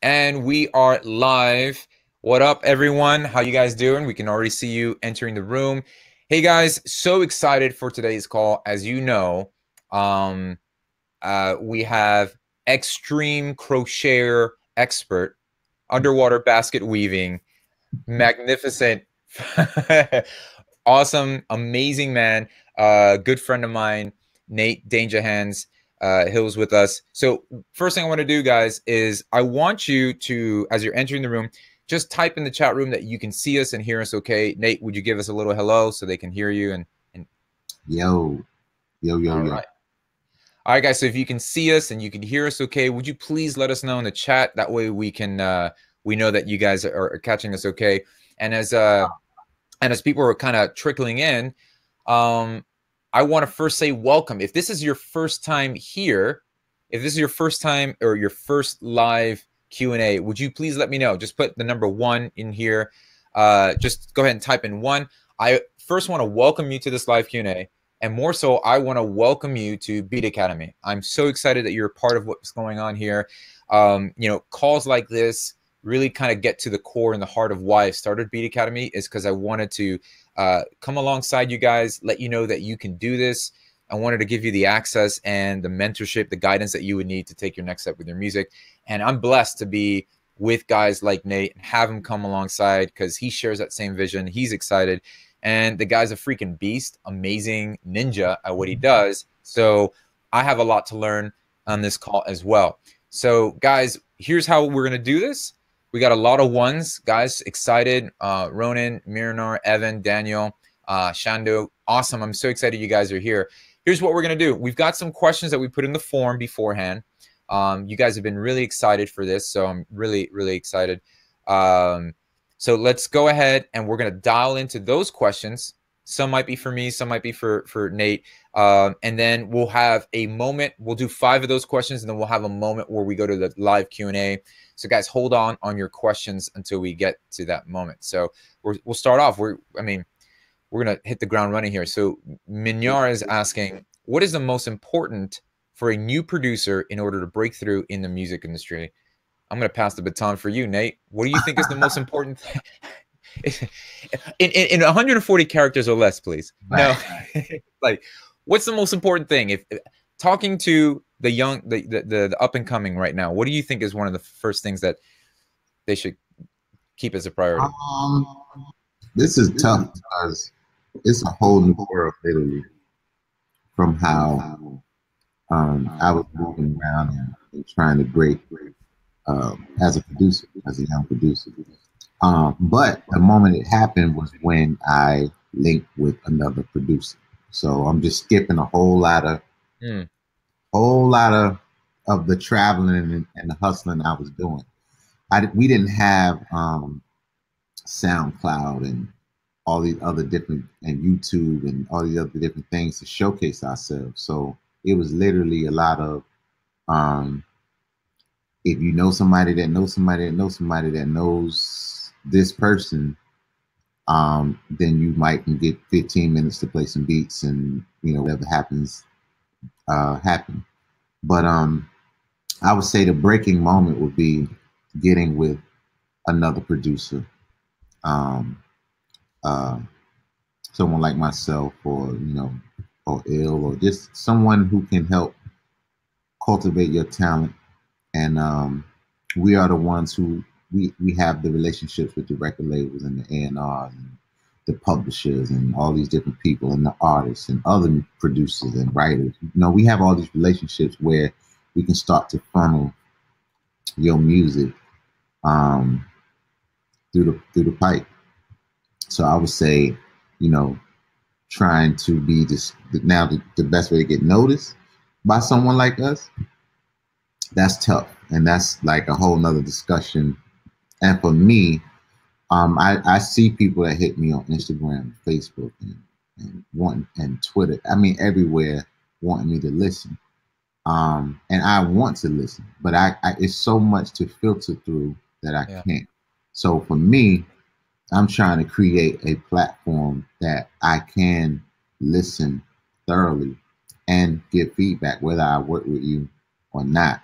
And we are live. What up, everyone? How you guys doing? We can already see you entering the room. Hey guys, so excited for today's call. As you know, we have extreme crocheter expert, underwater basket weaving, magnificent, awesome, amazing man, good friend of mine, Nate Danja Handz. Hill's with us. So first thing I want to do, guys, is I want you to, as you're entering the room, just type in the chat room that you can see us and hear us okay. Nate, would you give us a little hello so they can hear you? And yo. All right. All right, guys, so if you can see us and you can hear us okay, would you please let us know in the chat? That way we can we know that you guys are catching us okay. And as people are kind of trickling in, I want to first say welcome. If this is your first time here, if this is your first time or your first live Q&A, would you please let me know? Just put the number 1 in here. Just go ahead and type in 1. I first want to welcome you to this live Q&A. And more so, I want to welcome you to Beat Academy. I'm so excited that you're a part of what's going on here. You know, calls like this really kind of get to the core and the heart of why I started Beat Academy, is because I wanted to come alongside you guys, let you know that you can do this. I wanted to give you the access and the mentorship, the guidance that you would need to take your next step with your music. And I'm blessed to be with guys like Nate and have him come alongside because he shares that same vision. He's excited. And the guy's a freaking beast, amazing ninja at what he does. So I have a lot to learn on this call as well. So guys, here's how we're going to do this. We got a lot of ones, guys, excited. Ronan, Miranar, Evan, Daniel, Shando. Awesome. I'm so excited you guys are here. Here's what we're going to do. We've got some questions that we put in the form beforehand. You guys have been really excited for this, so I'm really, really excited. So let's go ahead and we're going to dial into those questions. Some might be for me, some might be for Nate. And then we'll have a moment. We'll do 5 of those questions, and then we'll have a moment where we go to the live Q&A. So guys, hold on your questions until we get to that moment. So we'll start off. We're going to hit the ground running here. So Minyar is asking, what is the most important for a new producer in order to break through in the music industry? I'm going to pass the baton for you, Nate. What do you think is the most important thing? in 140 characters or less, please. No, like, what's the most important thing? If talking to the young, the up and coming right now, what do you think is one of the first things that they should keep as a priority? This is tough because it's a whole new world, literally, from how I was moving around and trying to break as a producer, as a young producer. But the moment it happened was when I linked with another producer. So I'm just skipping a whole lot of the traveling and the hustling I was doing. We didn't have SoundCloud and all these other different, and YouTube and all these other different things to showcase ourselves. So it was literally a lot of if you know somebody that knows somebody that knows somebody that knows this person, then you might can get 15 minutes to play some beats, and you know, whatever happens, happen. But I would say the breaking moment would be getting with another producer, someone like myself, or you know, or Ill, or just someone who can help cultivate your talent. And we are the ones who we have the relationships with the record labels and the A&Rs and the publishers and all these different people and the artists and other producers and writers. You know, we have all these relationships where we can start to funnel your music through the pipe. So I would say, you know, trying to be this now the best way to get noticed by someone like us. That's tough, and that's like a whole nother discussion. And for me, I see people that hit me on Instagram, Facebook, and Twitter. I mean, everywhere, wanting me to listen. And I want to listen, but I it's so much to filter through that I can't. So for me, I'm trying to create a platform that I can listen thoroughly and give feedback, whether I work with you or not.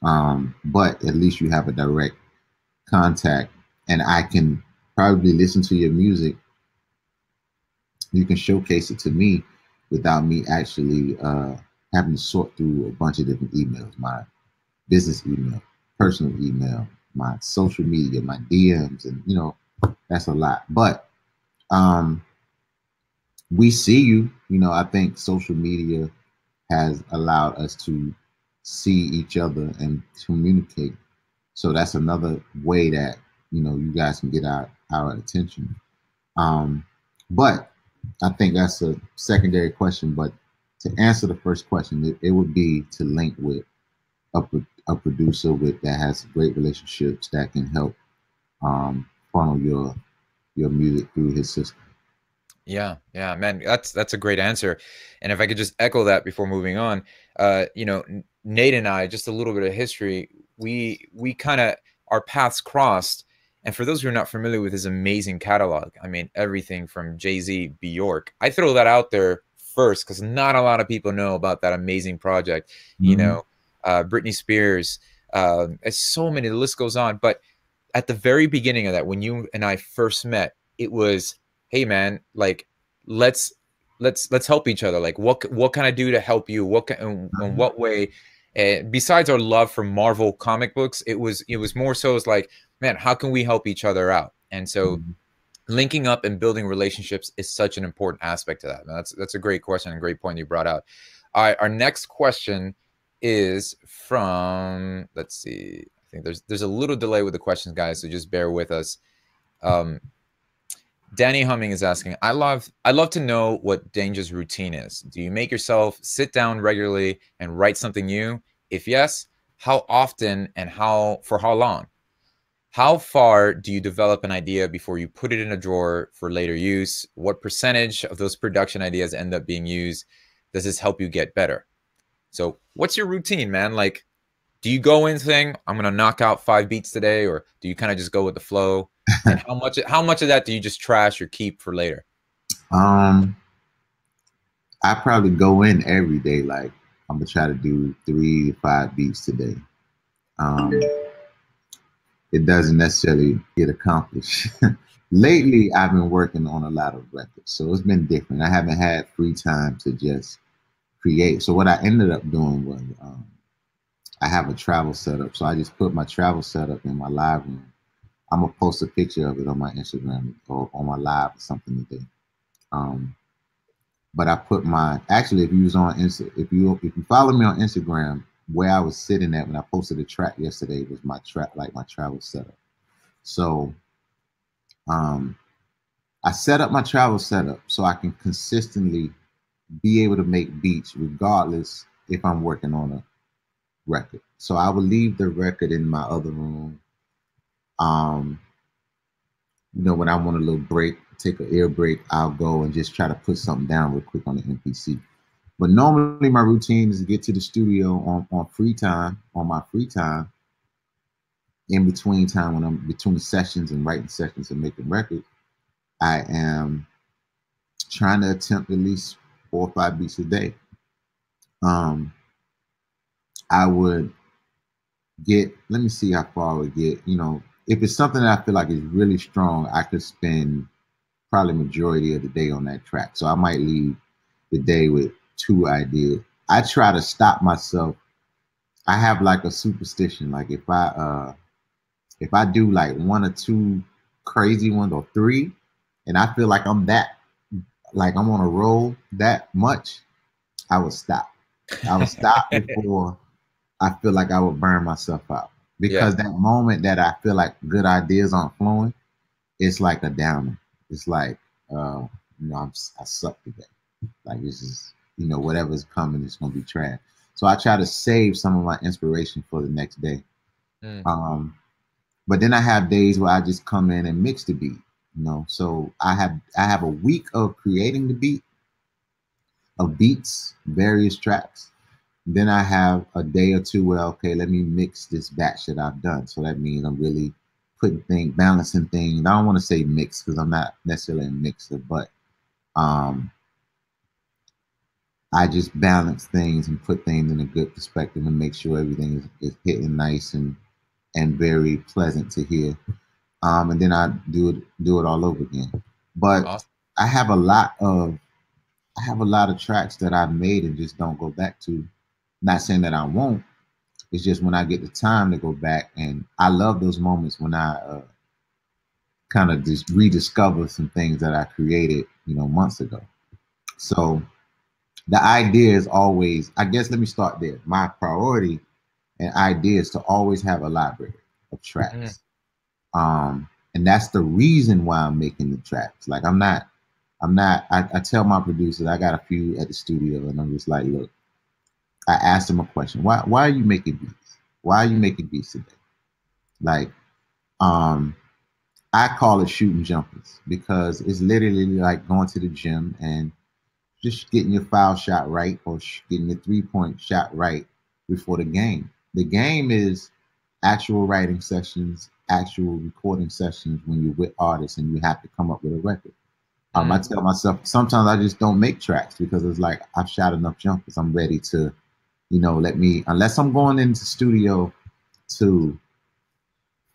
But at least you have a direct contact, and I can probably listen to your music. You can showcase it to me without me actually having to sort through a bunch of different emails, my business email, personal email, my social media, my DMs, and that's a lot. But um, we see you. I think social media has allowed us to see each other and communicate. So that's another way that you guys can get our attention. Um, but I think that's a secondary question. But to answer the first question, it would be to link with a producer that has great relationships that can help funnel your music through his system. Yeah, yeah, man, that's a great answer. And if I could just echo that before moving on, Nate and I, just a little bit of history, we kind of, our paths crossed. And for those who are not familiar with his amazing catalog, I mean, everything from Jay-Z, Bjork, I throw that out there first because not a lot of people know about that amazing project. Mm-hmm. Britney Spears, it's so many, the list goes on. But at the very beginning of that, when you and I first met, it was, hey man, like let's help each other. Like what can I do to help you? In what way? Besides our love for Marvel comic books, it was more so as like, man, how can we help each other out? And so linking up and building relationships is such an important aspect to that. And that's a great question and great point you brought out. All right, our next question is from, let's see, I think there's a little delay with the questions, guys, so just bear with us. Danny Humming is asking, I'd love to know what Danja's routine is. Do you make yourself sit down regularly and write something new? If yes, how often and for how long? How far do you develop an idea before you put it in a drawer for later use? What percentage of those production ideas end up being used? Does this help you get better? So what's your routine, man? Like, do you go in saying, I'm going to knock out 5 beats today? Or do you kind of just go with the flow? And how much of that do you just trash or keep for later? I probably go in every day. Like, I'm gonna try to do 3 to 5 beats today. Um, it doesn't necessarily get accomplished. Lately, I've been working on a lot of records, so it's been different. I haven't had free time to just create. So what I ended up doing was I have a travel setup. So I just put my travel setup in my live room. I'm gonna post a picture of it on my Instagram or on my live or something today. Um, but I put actually, if you was on if you follow me on Instagram, where I was sitting at when I posted a track yesterday was my travel setup. So I set up my travel setup so I can consistently be able to make beats regardless if I'm working on a record. So I will leave the record in my other room. When I want a little break, take an ear break, I'll go and just try to put something down real quick on the MPC. But normally my routine is to get to the studio on free time, on my free time, in between time when I'm between sessions and writing sessions and making records. I am trying to attempt at least 4 or 5 beats a day. I would let me see how far I would get. If it's something that I feel like is really strong, I could spend probably majority of the day on that track. So I might leave the day with 2 ideas. I try to stop myself. I have like a superstition. Like if I do like 1 or 2 crazy ones or 3, and I feel like I'm on a roll that much, I would stop. I would stop before I feel like I would burn myself out. Because that moment that I feel like good ideas aren't flowing, it's like a downer. It's like, I suck today. Like this is, whatever's coming is gonna be trash. So I try to save some of my inspiration for the next day. But then I have days where I just come in and mix the beat. So I have a week of creating the beat, of beats, various tracks. Then I have a day or 2 where, okay, let me mix this batch that I've done. So that means I'm really balancing things. I don't want to say mix because I'm not necessarily a mixer, but I just balance things and put things in a good perspective and make sure everything is hitting nice and very pleasant to hear. And then I do it all over again. But Awesome. I have a lot of tracks that I've made and just don't go back to. Not saying that I won't. It's just when I get the time to go back, and I love those moments when I kind of just rediscover some things that I created, months ago. So the idea is always, I guess, let me start there. My priority and idea is to always have a library of Mm. tracks. And that's the reason why I'm making the tracks. Like I tell my producers, I got a few at the studio, and I'm just like, look, I asked them a question. Why are you making beats? Why are you making beats today? Like, I call it shooting jumpers because it's literally like going to the gym and just getting your foul shot right or getting your 3-point shot right before the game. The game is actual writing sessions, actual recording sessions when you're with artists and you have to come up with a record. I tell myself sometimes I just don't make tracks because it's like I've shot enough jumpers. I'm ready to, unless I'm going into studio to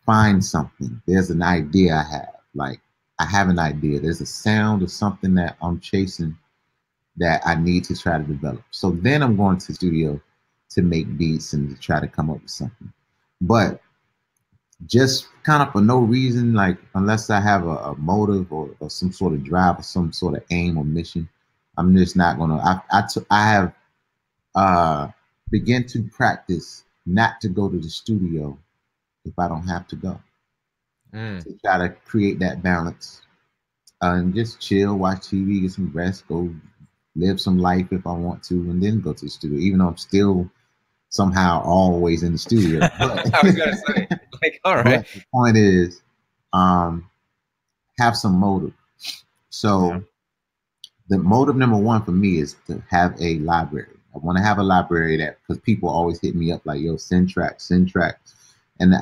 find something. There's an idea I have. Like I have an idea. There's a sound or something that I'm chasing that I need to try to develop. So then I'm going to the studio to make beats and to try to come up with something. But just kind of for no reason, like unless I have a motive or some sort of drive or some sort of aim or mission, I'm just not gonna. I have begun to practice not to go to the studio if I don't have to go. To try to create that balance and just chill, watch TV, get some rest, go live some life if I want to, and then go to the studio. Even though I'm still somehow always in the studio. But, I was gonna say, like, all right. But the point is, have some motive. So the motive number one for me is to have a library. I want to have a library that because people always hit me up like, "Yo, send tracks," and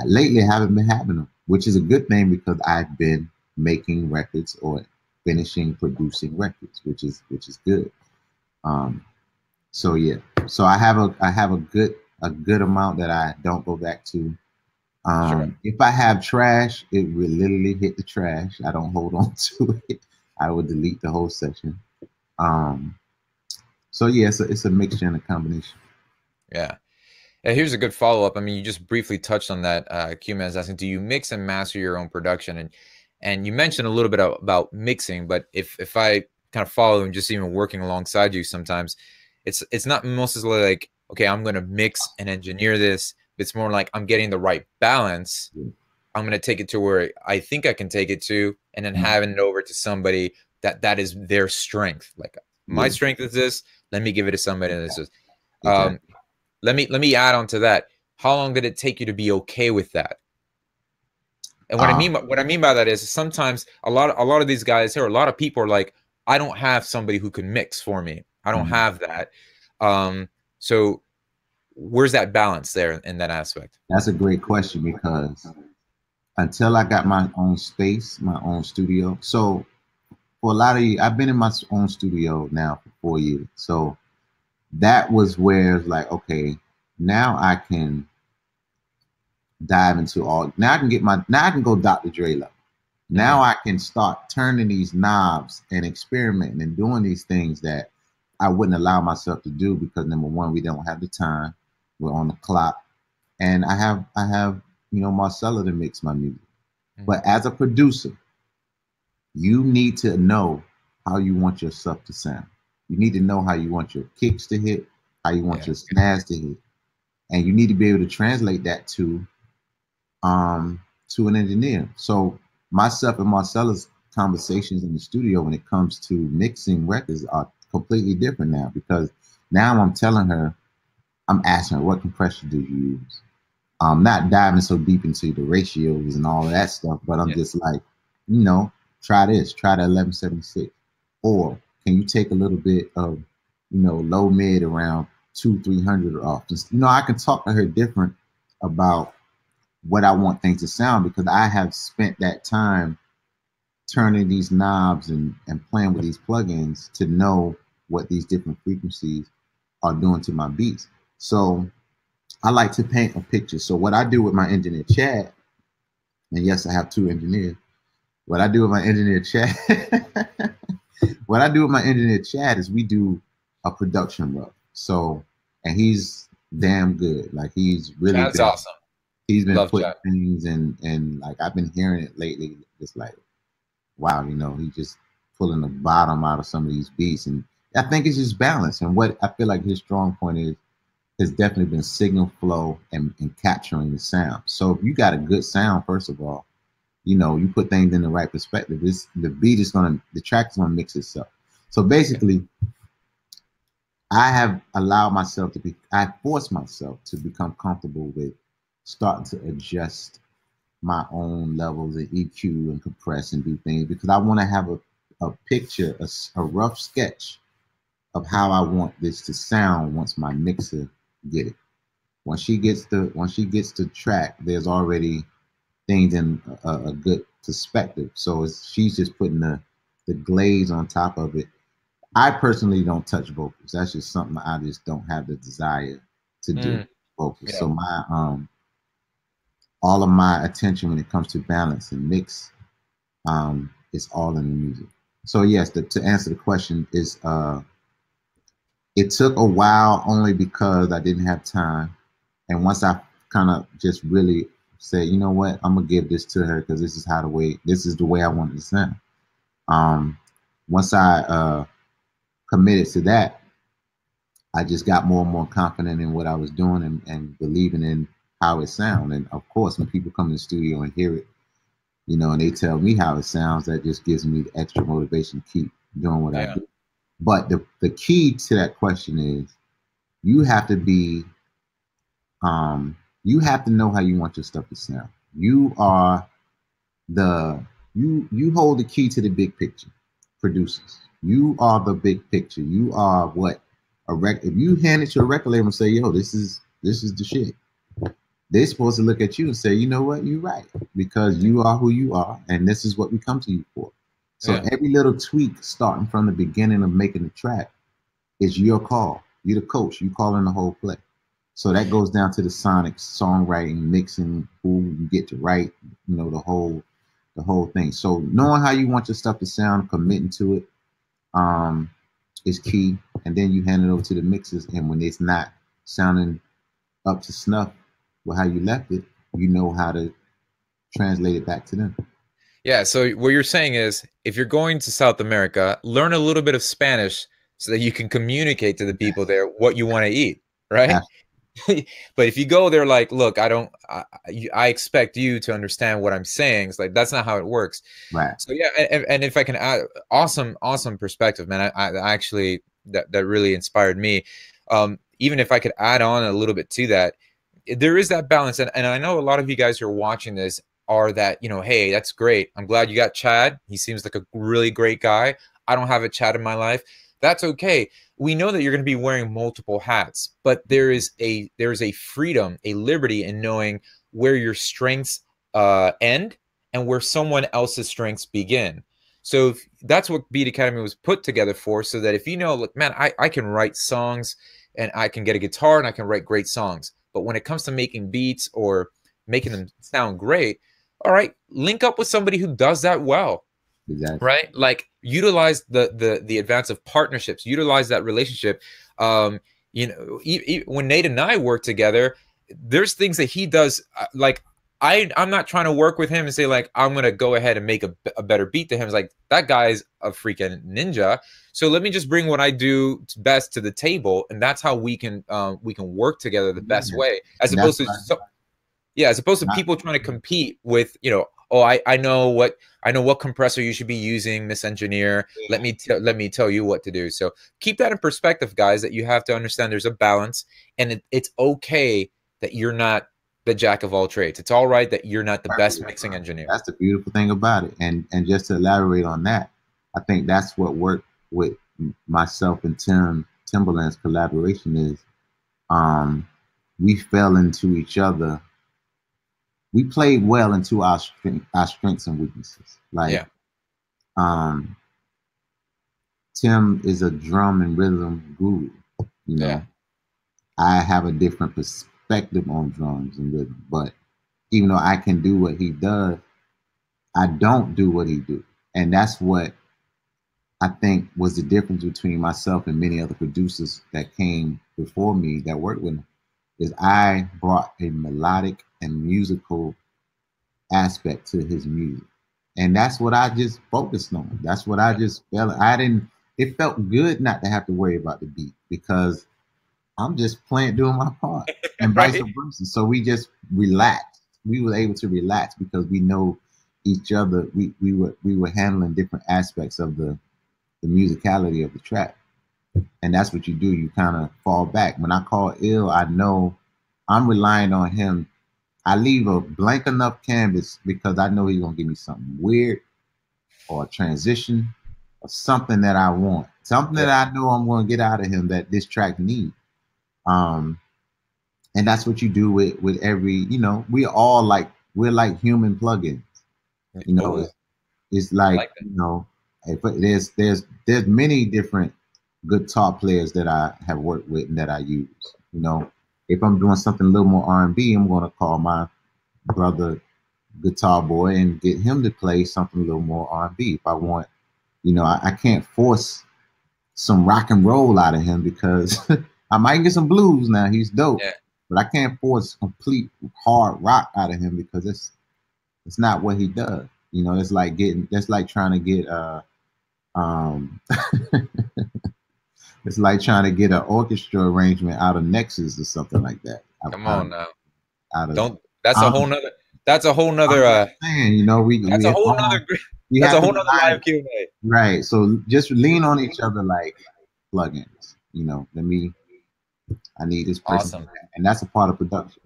lately I haven't been having them, which is a good thing because I've been making records or finishing producing records, which is good. So yeah, so I have a good amount that I don't go back to. If I have trash, it will literally hit the trash. I don't hold on to it. I would delete the whole section. So yeah, it's a mixture and a combination. Yeah. Here's a good follow-up. I mean, you just briefly touched on that. Q-Man is asking, do you mix and master your own production? And you mentioned a little bit about mixing, but if I kind of follow and just even working alongside you sometimes, it's not mostly like, okay, I'm going to mix and engineer this. It's more like I'm getting the right balance. I'm going to take it to where I think I can take it to, and then having it over to somebody that is their strength. Like my strength is this. Let me give it to somebody that's just. Let me add on to that. How long did it take you to be okay with that? And what I mean by that is sometimes a lot of these guys here, a lot of people are like, I don't have somebody who can mix for me. I don't have that. So where's that balance there in that aspect? That's a great question because until I got my own space, my own studio. So for a lot of you, I've been in my own studio now for 4 years. So that was where it's like, okay, now I can dive into all. Now I can go Dr. Dre level. Now I can start turning these knobs and experimenting and doing these things that I wouldn't allow myself to do because number one, we don't have the time. We're on the clock, and I have Marcella to mix my music. But as a producer, you need to know how you want your stuff to sound. You need to know how you want your kicks to hit, how you want your snares to hit, and you need to be able to translate that to an engineer. So myself and Marcella's conversations in the studio when it comes to mixing records are completely different now because now I'm asking her, what compressor do you use? Not diving so deep into the ratios and all of that stuff, but I'm just like, try this, try the 1176. Or can you take a little bit of, low mid around 200-300 off? Just, I can talk to her different about what I want things to sound because I have spent that time turning these knobs and playing with these plugins to know what these different frequencies are doing to my beats. So I like to paint a picture. So what I do with my engineer Chad, and yes, I have two engineers. What I do with my engineer Chad, what I do with my engineer Chad is we do a production rub. So, and he's damn good. Like he's really Chad's been, awesome. he's been Love putting Chad. things in, and like I've been hearing it lately. Just like, wow, you know, he's just pulling the bottom out of some of these beats, and I think it's just balance. And what I feel like his strong point is has definitely been signal flow and capturing the sound. So if you got a good sound, first of all, you know, you put things in the right perspective. This the beat is gonna, the track is gonna mix itself. So basically, I have allowed myself to be, I forced myself to become comfortable with starting to adjust my own levels of EQ and compress and do things because I want to have a picture, a rough sketch of how I want this to sound once my mixer get it. Once she gets the track, there's already things in a good perspective. So she's just putting the glaze on top of it. I personally don't touch vocals. That's just something I just don't have the desire to do. Vocals. Yeah. So my all of my attention when it comes to balance and mix is all in the music. So yes, to answer the question is it took a while only because I didn't have time. And once I kind of just really said, you know what, I'm gonna give this to her because this is the way I want it to sound. Once I committed to that, I just got more and more confident in what I was doing and believing in how it sounds. And of course, when people come in the studio and hear it, you know, and they tell me how it sounds, that just gives me the extra motivation to keep doing what I do. But the key to that question is you have to be, you have to know how you want your stuff to sound. You are you hold the key to the big picture. Producers, you are the big picture. You are what if you hand it to a record label and say, yo, this is the shit, they're supposed to look at you and say, you know what, you're right, because you are who you are, and this is what we come to you for. So every little tweak starting from the beginning of making the track is your call. You're the coach. You call in the whole play. So that goes down to the sonic, songwriting, mixing, who you get to write, you know, the whole thing. So knowing how you want your stuff to sound, committing to it, is key. And then you hand it over to the mixers, and when it's not sounding up to snuff with how you left it, you know how to translate it back to them. Yeah, so what you're saying is if you're going to South America, learn a little bit of Spanish so that you can communicate to the people there what you want to eat, right? But if you go there like, look, I expect you to understand what I'm saying. It's like, that's not how it works. Right. So yeah, and if I can add, awesome perspective, man. I actually, that really inspired me. Even if I could add on a little bit to that, there is that balance. And I know a lot of you guys who are watching this are that, you know, hey, that's great. I'm glad you got Chad. He seems like a really great guy. I don't have a Chad in my life. That's okay. We know that you're going to be wearing multiple hats, but there is a freedom, a liberty in knowing where your strengths end and where someone else's strengths begin. So that's what Beat Academy was put together for, so that if you know, look, man, I can write songs and I can get a guitar and I can write great songs. But when it comes to making beats or making them sound great, all right, link up with somebody who does that well. Exactly. Right? Like utilize the advance of partnerships, utilize that relationship. You know, when Nate and I work together, there's things that he does. Like I'm not trying to work with him and say like, I'm going to go ahead and make a better beat to him. It's like, that guy's a freaking ninja. So let me just bring what I do best to the table. And that's how we can work together the best way, as opposed to, as opposed to people trying to compete with, you know, oh, I know what compressor you should be using, Miss Engineer. Let me tell you what to do. So keep that in perspective, guys, that you have to understand there's a balance, and it's okay that you're not the jack of all trades. It's all right that you're not the best mixing engineer. That's the beautiful thing about it. And just to elaborate on that, I think that's what worked with myself and Timberland's collaboration is we fell into each other. We played well into our strengths and weaknesses. Like, Tim is a drum and rhythm guru. You Yeah. know, I have a different perspective on drums and rhythm, but even though I can do what he does, I don't do what he do. And that's what I think was the difference between myself and many other producers that came before me that worked with him, is I brought a melodic and musical aspect to his music. And that's what I just focused on. That's what I just felt. I didn't, it felt good not to have to worry about the beat because I'm just playing, doing my part, and vice Right. versa. So we just relaxed. We were able to relax because we know each other. We were handling different aspects of the musicality of the track, and that's what you do. You kind of fall back. When I call ill, I know I'm relying on him. I leave a blank enough canvas because I know he's gonna give me something weird or a transition or something that I want, something that Yeah. I know I'm gonna get out of him that this track needs. Um, and that's what you do with every, we all like, we're like human plugins. you know Oh, it's, it's I like, like that. if there's many different guitar players that I have worked with and that I use. If I'm doing something a little more R&B, I'm going to call my brother guitar boy and get him to play something a little more R&B. If I want, I can't force some rock and roll out of him because I might get some blues now. He's dope, Yeah. but I can't force complete hard rock out of him because it's not what he does. It's like trying to get um it's like trying to get an orchestra arrangement out of Nexus or something like that. Come Out on of now. out of Don't. That's a whole I'm, nother. That's a whole nother. I'm just saying, That's we a it's whole all nother. we That's have a to whole nother rely live Q&A. right. So just lean on each other like plugins. I need this person, Awesome. and that's a part of production.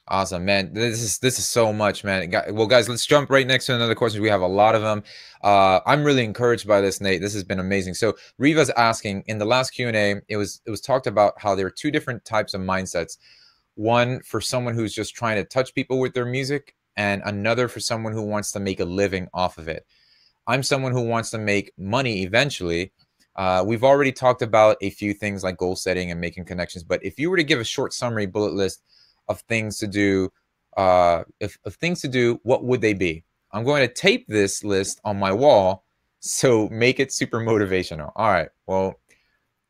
Awesome, man. This is so much, man. Well, guys, let's jump right next to another question. We have a lot of them. I'm really encouraged by this, Nate. This has been amazing. So Riva's asking in the last Q&A, it was talked about how there are two different types of mindsets. One for someone who's just trying to touch people with their music, and another for someone who wants to make a living off of it. I'm someone who wants to make money eventually. We've already talked about a few things like goal setting and making connections, but if you were to give a short summary bullet list of things to do, of things to do, what would they be? I'm going to tape this list on my wall, so make it super motivational. All right. Well,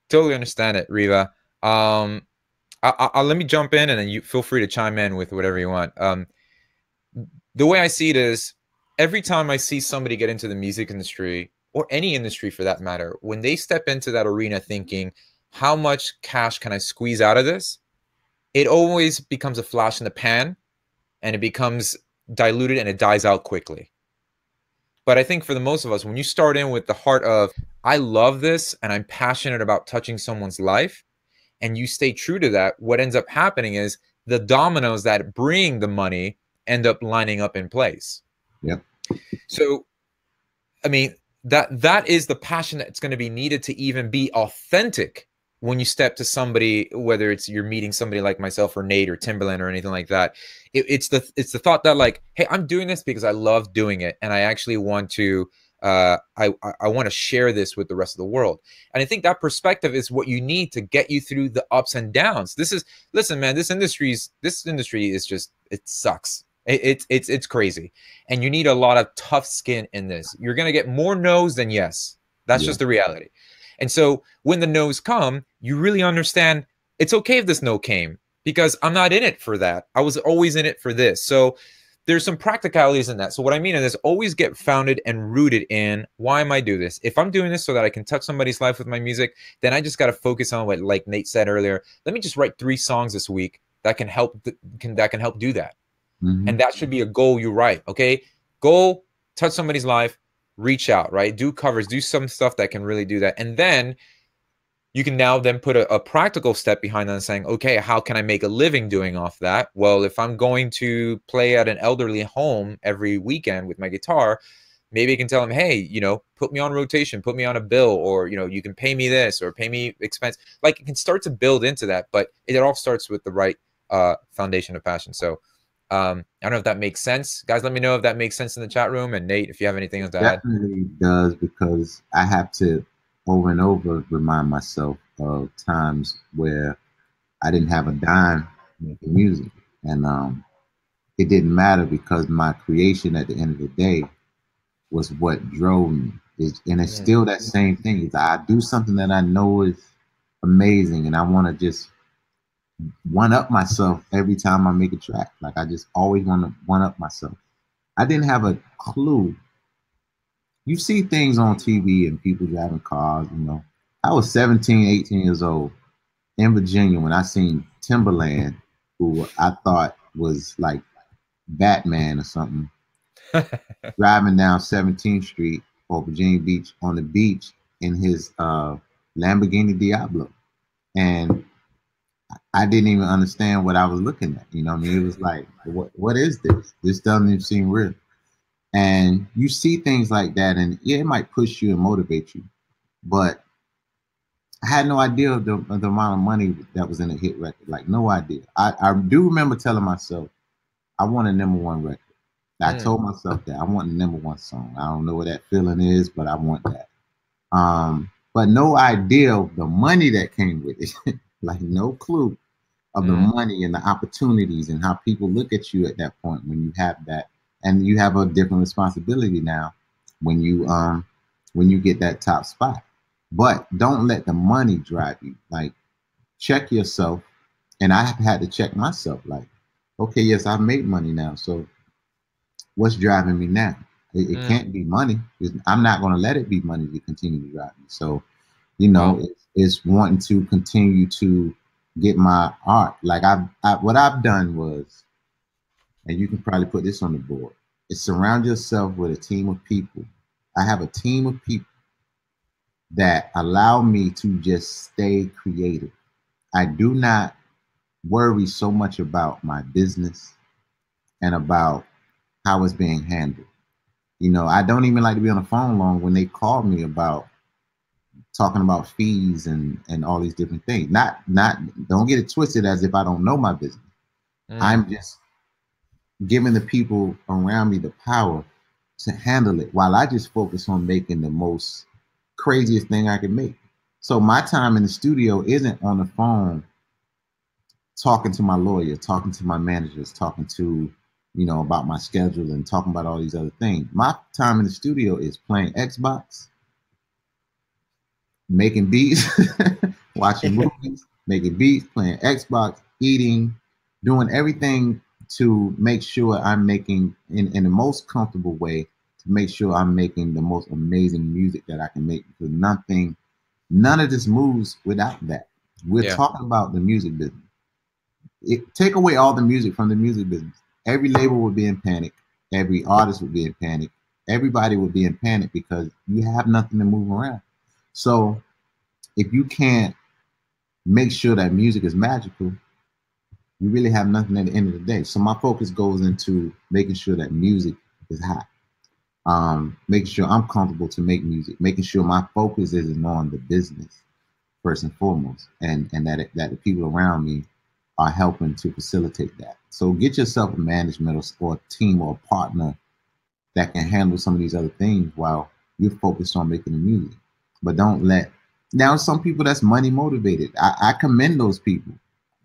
totally understand it, Riva. Let me jump in, and then you feel free to chime in with whatever you want. The way I see it is, every time I see somebody get into the music industry, or any industry for that matter, when they step into that arena thinking, how much cash can I squeeze out of this? It always becomes a flash in the pan, and it becomes diluted and it dies out quickly. But I think for the most of us, when you start in with the heart of, I love this and I'm passionate about touching someone's life, and you stay true to that, what ends up happening is the dominoes that bring the money end up lining up in place. Yep. So, I mean, that is the passion that's going to be needed to even be authentic when you step to somebody, whether it's you're meeting somebody like myself or Nate or Timberland or anything like that. It's the thought that, like, hey, I'm doing this because I love doing it, and I actually want to I want to share this with the rest of the world. And I think that perspective is what you need to get you through the ups and downs. Listen, man, this industry is just, it sucks. It's crazy, and you need a lot of tough skin in this. You're gonna get more no's than yes. That's Yeah. just the reality. And so when the no's come, you really understand it's okay if this no came, because I'm not in it for that. I was always in it for this. So there's some practicalities in that. So what I mean is, always get founded and rooted in, why am I doing this? If I'm doing this so that I can touch somebody's life with my music, then I just got to focus on what, like Nate said earlier, let me just write 3 songs this week that can help do that. Mm-hmm. And that should be a goal you write. Okay, goal, touch somebody's life, reach out, right? Do covers, do some stuff that can really do that. And then you can now then put a practical step behind that and saying, okay, how can I make a living doing off that? Well, if I'm going to play at an elderly home every weekend with my guitar, maybe I can tell them, hey, put me on rotation, put me on a bill, or, you can pay me this or pay me expense. Like, it can start to build into that, but it all starts with the right foundation of passion. So I don't know if that makes sense. Guys, let me know if that makes sense in the chat room. And Nate, if you have anything else to add. Definitely does, because I have to over and over remind myself of times where I didn't have a dime making music. And it didn't matter because my creation at the end of the day was what drove me. And it's still that same thing. I do something that I know is amazing and I want to just one up myself every time I make a track. Like I just always want to one up myself. I didn't have a clue. You see things on TV and people driving cars, you know. I was 17, 18 years old in Virginia when I seen Timberland, who I thought was like Batman or something, driving down 17th Street or Virginia Beach on the beach in his Lamborghini Diablo. And I didn't even understand what I was looking at. You know what I mean? It was like, what is this? This doesn't even seem real. And you see things like that, and yeah, it might push you and motivate you. But I had no idea of the amount of money that was in a hit record. Like, no idea. I do remember telling myself, I want a #1 record. I told myself that I want the #1 song. I don't know what that feeling is, but I want that. But no idea of the money that came with it. Like no clue of the money and the opportunities and how people look at you at that point when you have that, and you have a different responsibility now when you get that top spot. But don't let the money drive you. Like check yourself, and I have had to check myself. Like, okay, yes, I've made money now, so what's driving me now? It can't be money. I'm not going to let it be money to continue to drive me. So, you know, it's wanting to continue to get my art. Like what I've done was, and you can probably put this on the board, is surround yourself with a team of people. I have a team of people that allow me to just stay creative. I do not worry so much about my business and about how it's being handled. You know, I don't even like to be on the phone long when they call me about talking about fees and all these different things. Not don't get it twisted as if I don't know my business. I'm just giving the people around me the power to handle it while I just focus on making the most craziest thing I can make. So my time in the studio isn't on the phone talking to my lawyer, talking to my managers, talking to, you know, about my schedule and talking about all these other things. My time in the studio is playing Xbox, making beats, watching movies, making beats, playing Xbox, eating, doing everything to make sure I'm making in the most comfortable way, to make sure I'm making the most amazing music that I can make, because none of this moves without that. We're talking about the music business. Take away all the music from the music business. Every label would be in panic. Every artist would be in panic. Everybody would be in panic because you have nothing to move around. So if you can't make sure that music is magical, you really have nothing at the end of the day. So my focus goes into making sure that music is hot. Making sure I'm comfortable to make music, making sure my focus isn't on the business first and foremost, and that the people around me are helping to facilitate that. So get yourself a management or a team or a partner that can handle some of these other things while you're focused on making the music. But don't let, now some people that's money motivated. I commend those people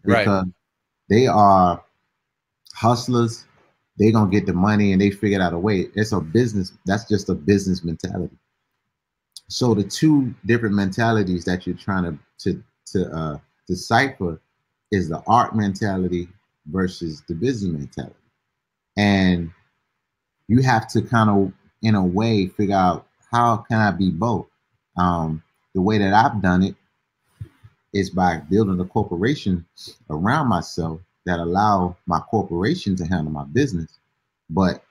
because they are hustlers. They're going to get the money and they figured out a way. It's a business. That's just a business mentality. So the two different mentalities that you're trying to decipher is the art mentality versus the business mentality. And you have to kind of, in a way, figure out how can I be both. The way that I've done it is by building a corporation around myself that allow my corporation to handle my business, but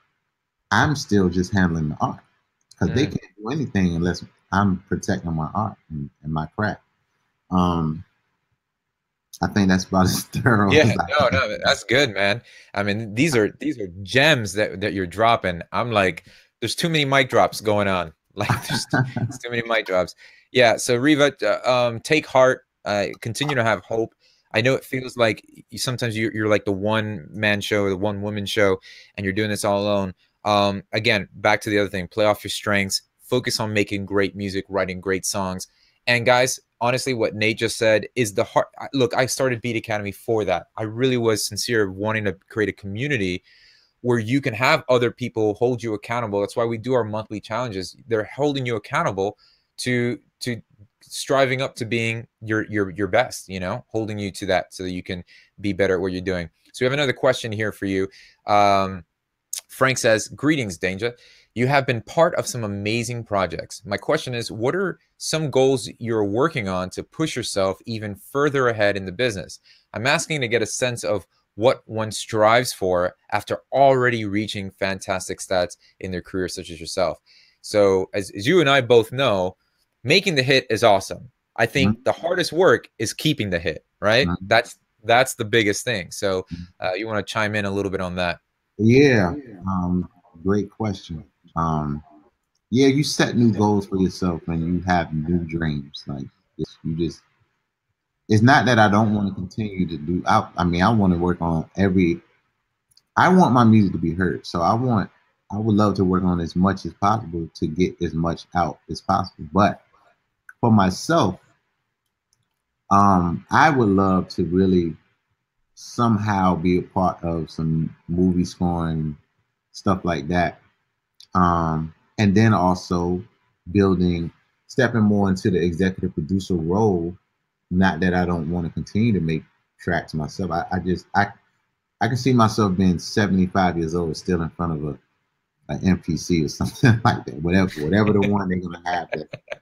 I'm still just handling the art because they can't do anything unless I'm protecting my art and my craft. I think that's about as thorough. Yeah, no, that's good, man. I mean, these are gems that you're dropping. I'm like, there's too many mic drops going on. Like, there's too many mic drops. Yeah. So Riva, take heart. Continue to have hope. I know it feels like sometimes you're like the one man show, the one woman show, and you're doing this all alone. Again, back to the other thing, play off your strengths, focus on making great music, writing great songs. And guys, honestly, what Nate just said is the heart. Look, I started Beat Academy for that. I really was sincere wanting to create a community where you can have other people hold you accountable. That's why we do our monthly challenges. They're holding you accountable to striving up to being your best, you know, holding you to that so that you can be better at what you're doing. So we have another question here for you. Frank says, greetings, Danja. You have been part of some amazing projects. My question is, what are some goals you're working on to push yourself even further ahead in the business? I'm asking to get a sense of what one strives for after already reaching fantastic stats in their career, such as yourself. So as you and I both know, making the hit is awesome. I think the hardest work is keeping the hit, right? That's the biggest thing. So you want to chime in a little bit on that? Yeah, great question. Yeah, you set new goals for yourself and you have new dreams. Like you just, it's not that I don't want to continue to do. I mean, I want to work on every. I want my music to be heard, so I would love to work on as much as possible to get as much out as possible. But for myself, I would love to really somehow be a part of some movie scoring stuff like that. And then also stepping more into the executive producer role. Not that I don't want to continue to make tracks myself. I can see myself being 75 years old, still in front of an MPC or something like that. Whatever the one they're gonna have, that,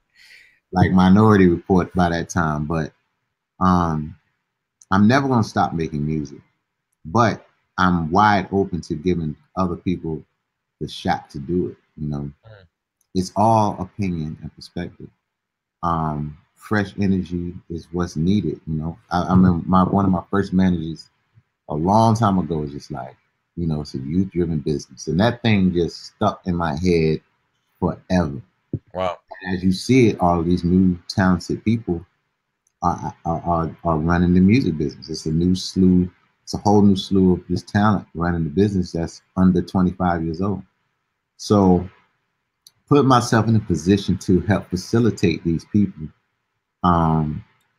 like Minority Report by that time. But I'm never gonna stop making music. But I'm wide open to giving other people the shot to do it. You know, it's all opinion and perspective. Fresh energy is what's needed. You know, I remember one of my first managers a long time ago was just like, you know, it's a youth-driven business, and that thing just stuck in my head forever. Wow! And as you see it, all of these new talented people are running the music business. It's a new slew. It's a whole new slew of just talent running the business that's under 25 years old. So, put myself in a position to help facilitate these people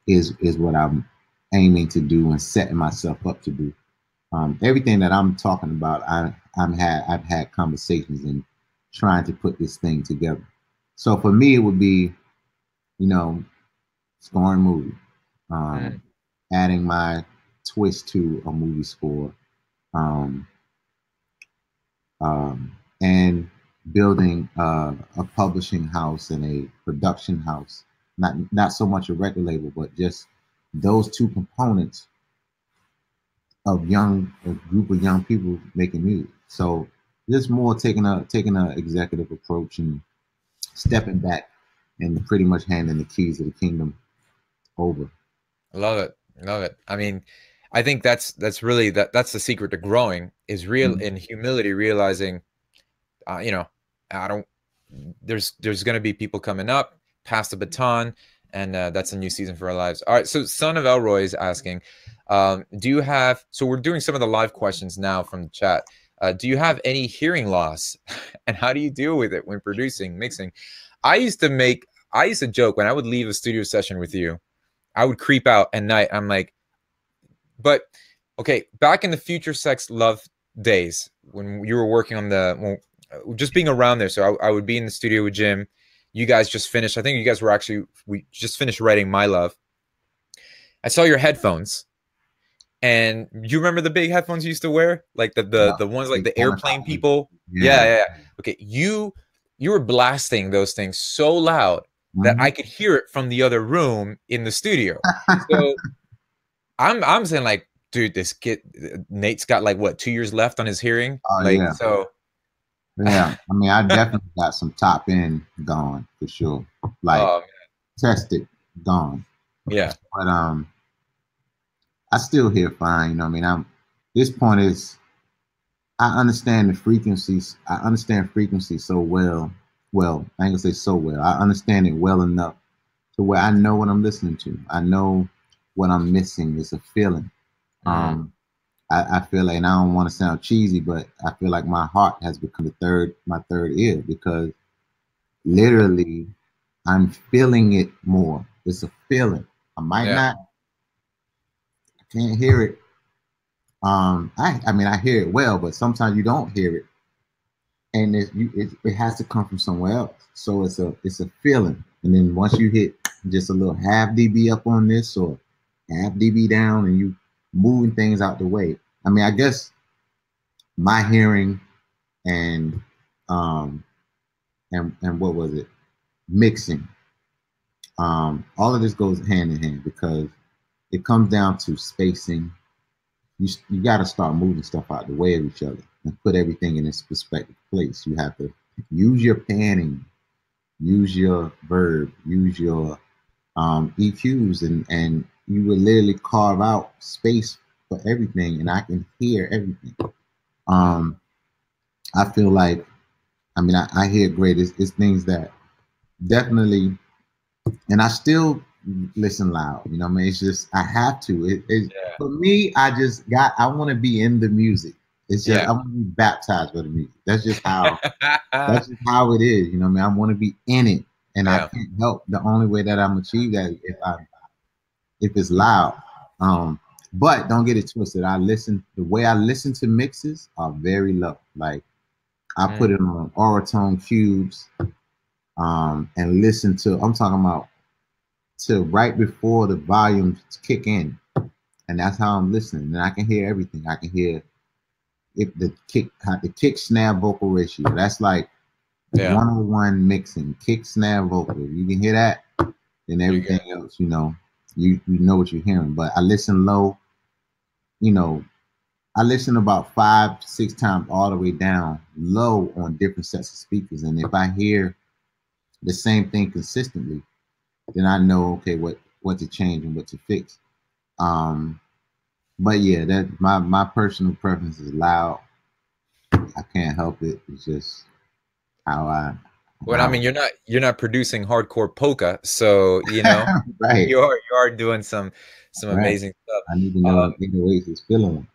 is what I'm aiming to do and setting myself up to do. Everything that I'm talking about, I've had conversations and trying to put this thing together. So for me, it would be, you know, scoring movie, adding my twist to a movie score, and building a publishing house and a production house. Not so much a record label, but just those two components of a group of young people making music. So just more taking a executive approach and stepping back and pretty much handing the keys of the kingdom over. Love it, love it. I mean, I think that's really that's the secret to growing is real in humility, realizing, you know, I don't. There's going to be people coming up, pass the baton, and that's a new season for our lives. All right, so Son of Elroy is asking, do you have? So we're doing some of the live questions now from the chat. Do you have any hearing loss, and how do you deal with it when producing, mixing? I used to joke when I would leave a studio session with you, I would creep out at night. I'm like, but okay, back in the Future Sex Love days when you were working on just being around there. So I would be in the studio with Jim. You guys just finished. I think you guys were we just finished writing My Love. I saw your headphones. And you remember the big headphones you used to wear? Like the ones like the airplane people? Yeah. Okay. You were blasting those things so loud that I could hear it from the other room in the studio. So I'm saying like, dude, this kid Nate's got like what, 2 years left on his hearing? Yeah. So yeah. I mean, I definitely got some top end gone for sure. Like tested, gone. Yeah. But I still hear fine. You know, I mean, this point is I understand the frequencies. I understand frequency so well. Well, I ain't gonna say so well. I understand it well enough to where I know what I'm listening to. I know what I'm missing. It's a feeling. I feel like, and I don't want to sound cheesy, but I feel like my heart has become my third ear, because literally I'm feeling it more. It's a feeling. I might Yeah. not, I can't hear it. I mean I hear it well, but sometimes you don't hear it, and it has to come from somewhere else. So it's a feeling, and then once you hit just a little half dB up on this or half dB down, and you moving things out the way. I mean, I guess my hearing and um and what was it, mixing, all of this goes hand in hand because it comes down to spacing. You got to start moving stuff out the way of each other and put everything in its respective place. You have to use your panning, use your verb, use your EQs, and you will literally carve out space for everything, and I can hear everything. Um, I feel like, I mean, I hear great. It's things that definitely, and I still listen loud. You know what I mean? It's just I have to. Yeah. For me, I want to be in the music. It's just Yeah. I want to be baptized with the music. That's just how it is. You know what I mean? I want to be in it, and I Yeah. can't help. The only way that I'm achieve that is if it's loud. But don't get it twisted. The way I listen to mixes are very low. Like I put Mm. it on Auratone cubes, and listen to. I'm talking about till right before the volumes kick in, and that's how I'm listening. And I can hear everything. I can hear if the kick snare vocal ratio. That's like Yeah. 101 mixing, kick snare vocal. If you can hear that, then You're everything good. else, you know what you're hearing. But I listen low, you know, I listen about 5, 6 times all the way down low on different sets of speakers. And if I hear the same thing consistently, then I know okay what to change and what to fix. Um, but yeah, that my personal preference is loud. I can't help it. It's just how I Well, I how mean, you're not producing hardcore polka, so right, you are doing some right. amazing stuff. I need to know Um, if the ways is feeling.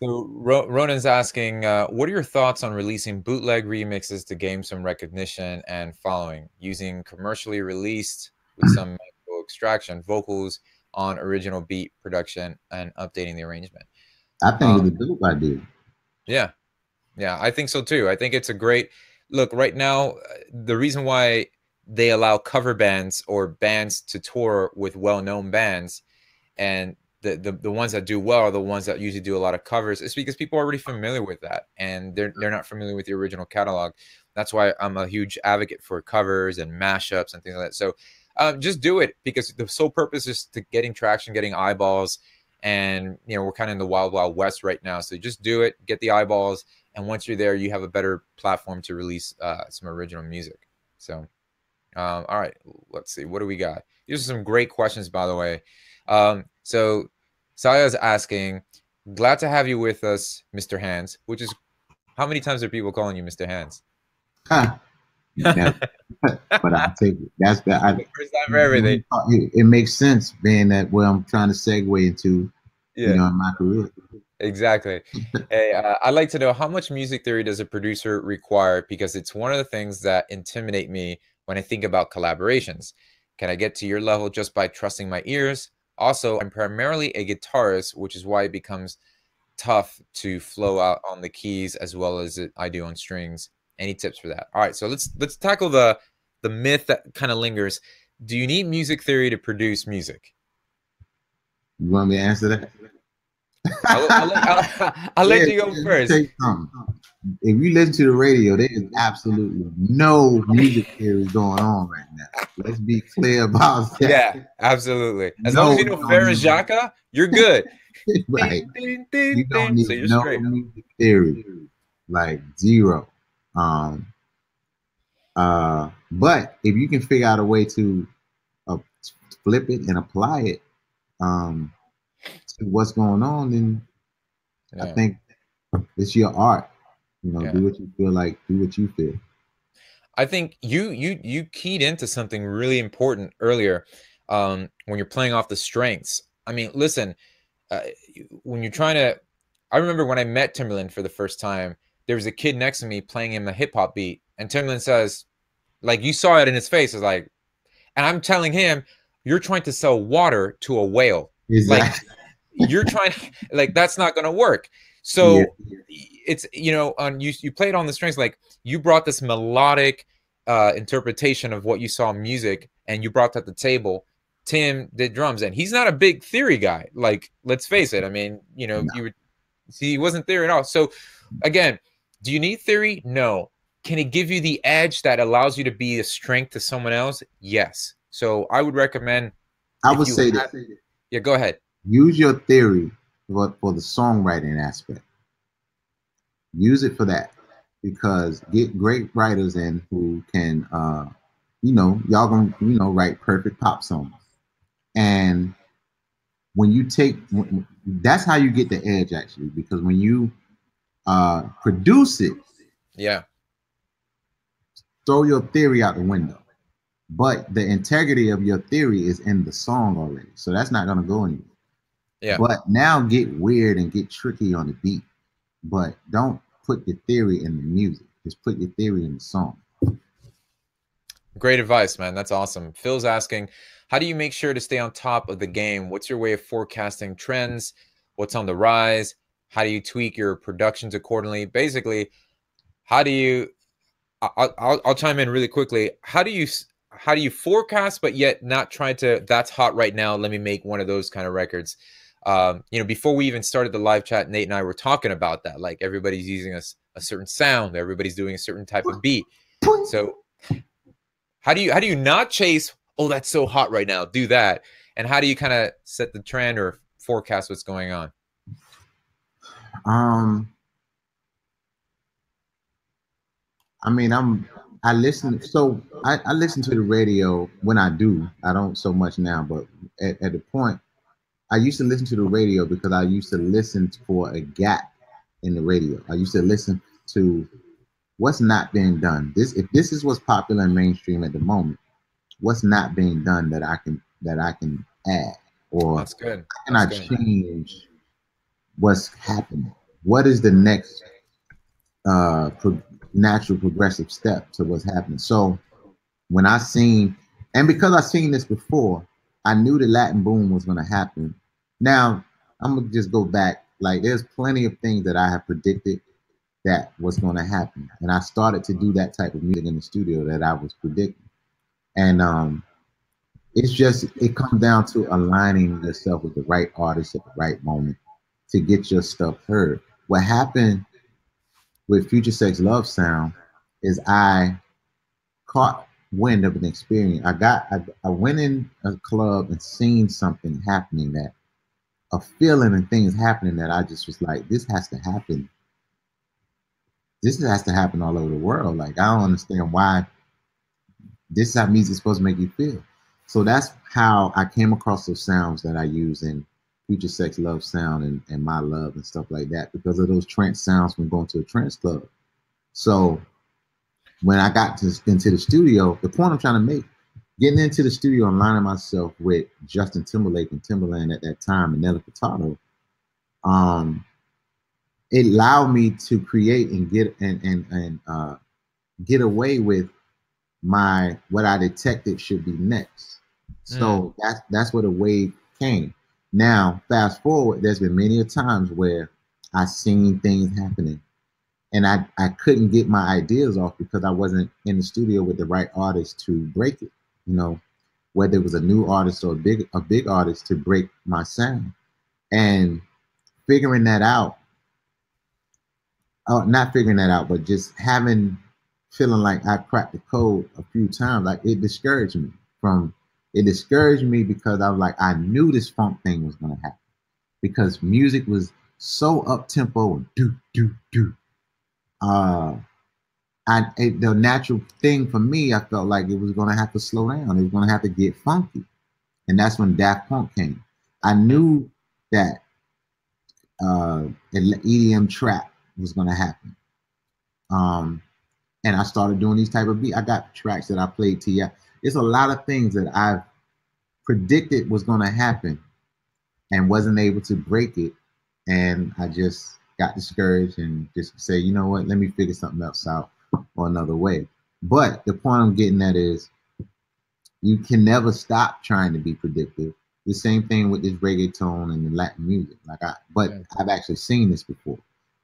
so Ronan's asking, what are your thoughts on releasing bootleg remixes to gain some recognition and following, using commercially released with some micro extraction vocals on original beat production and updating the arrangement? I think Um, it's a dope idea. yeah, yeah, I think so too. I think it's a great look right now. The reason why they allow cover bands or bands to tour with well-known bands, and the ones that do well are the ones that usually do a lot of covers, is because people are already familiar with that, and they're not familiar with the original catalog. That's why I'm a huge advocate for covers and mashups and things like that. So just do it, because the sole purpose is to getting traction, getting eyeballs, and we're kind of in the wild wild west right now. So just do it, get the eyeballs, and once you're there, you have a better platform to release some original music. So all right, let's see. What do we got? These are some great questions, by the way. So Saya's asking, glad to have you with us, Mr. Hands, which is, how many times are people calling you Mr. Hands? Huh. Yeah, but I take it. That's the First time for everything. it makes sense being that where I'm trying to segue into, Yeah, in my career. exactly. Hey, I'd like to know, how much music theory does a producer require? Because it's one of the things that intimidate me when I think about collaborations. Can I get to your level just by trusting my ears? Also, I'm primarily a guitarist, which is why it becomes tough to flow out on the keys as well as I do on strings. Any tips for that? All right, so let's tackle the myth that kind of lingers. Do you need music theory to produce music? You want me to answer that? I'll Yeah, let you go let me tell first. you something. If you listen to the radio, there is absolutely no music theory going on right now. Let's be clear about that. Yeah, absolutely. As long as No, you you know don't Farrah need Jaka, you're good. right. Ding, ding, You ding, don't ding. So need you're no straight. music theory, like zero. Um, but if you can figure out a way to uh, flip it and apply it um, to what's going on, then I Yeah, think it's your art. yeah. Do what you feel like, do what you feel. I think you keyed into something really important earlier, when you're playing off the strengths. I mean, listen, uh, when you're trying to, I remember when I met Timberland for the first time, there was a kid next to me playing him a hip hop beat, and Timberland says, Like you saw it in his face. It's like, and I'm telling him, you're trying to sell water to a whale. Like Exactly. you're trying, like that's not going to work. Yeah. So it's, you know, on you played on the strings, like you brought this melodic interpretation of what you saw in music, and you brought that to the table. Tim did drums, and he's not a big theory guy. Like, let's face it. I mean, you know, No. you would see he wasn't theory at all. So again, do you need theory? No. Can it give you the edge that allows you to be a strength to someone else? Yes. So I would recommend I if would you say have, that yeah, go ahead. use your theory for the songwriting aspect. Use it for that, because get great writers in who can, y'all gonna, write perfect pop songs. And when you take, that's how you get the edge actually, because when you produce it, Yeah. throw your theory out the window. But the integrity of your theory is in the song already, so that's not gonna go anywhere. Yeah. But now get weird and get tricky on the beat, but don't put your theory in the music. Just put your theory in the song. Great advice, man. That's awesome. Phil's asking, how do you make sure to stay on top of the game? What's your way of forecasting trends? What's on the rise? How do you tweak your productions accordingly? Basically, how do you I'll chime in really quickly. How do you forecast, but yet not try to, that's hot right now, let me make one of those kind of records. Before we even started the live chat, Nate and I were talking about that. Like everybody's using a certain sound, everybody's doing a certain type of beat. So how do you not chase, oh, that's so hot right now, do that? And how do you kind of set the trend or forecast what's going on? I mean, I listen. So I listen to the radio when I do. I don't so much now, but at the point, I used to listen to the radio because I used to listen for a gap in the radio. I used to listen to what's not being done. If this is what's popular and mainstream at the moment, what's not being done that I can add, or That's good. can That's I good. change what's happening? What is the next natural progressive step to what's happening? So when I seen, and because I seen this before, I knew the Latin boom was going to happen. Now I'm gonna just go back. Like there's plenty of things that I have predicted that was going to happen, and I started to do that type of music in the studio that I was predicting. And it's just, it comes down to aligning yourself with the right artist at the right moment to get your stuff heard. What happened with Future Sex Love Sound is I caught wind of an experience. I went in a club and seen something happening, that a feeling and things happening that I just was like, this has to happen. This has to happen all over the world. Like I don't understand why this is how music is supposed to make you feel. So that's how I came across those sounds that I use in Future Sex Love Sound and My Love and stuff like that, because of those trance sounds from going to a trance club. So when I got into the studio, the point I'm trying to make, getting into the studio and aligning myself with Justin Timberlake and Timberland at that time and Nelly Furtado, it allowed me to create and get away with my what I detected should be next. So that's where the wave came. Now, fast forward, there's been many a times where I seen things happening and I couldn't get my ideas off because I wasn't in the studio with the right artist to break it. Whether it was a new artist or a big artist to break my sound. And figuring that out, not figuring that out, but just feeling like I cracked the code a few times, like it discouraged me because I was like, I knew this funk thing was going to happen because music was so up tempo and do do do. The natural thing for me, I felt like it was going to have to slow down. It was going to have to get funky, and that's when Daft Punk came. I knew that EDM trap was going to happen. And I started doing these type of beats. I got tracks that I played to you. It's a lot of things that I've predicted was going to happen and wasn't able to break it. And I just got discouraged and just say, you know what, let me figure something else out or another way. But the point I'm getting at is you can never stop trying to be predictive. The same thing with this reggaeton and the Latin music. But I've actually seen this before.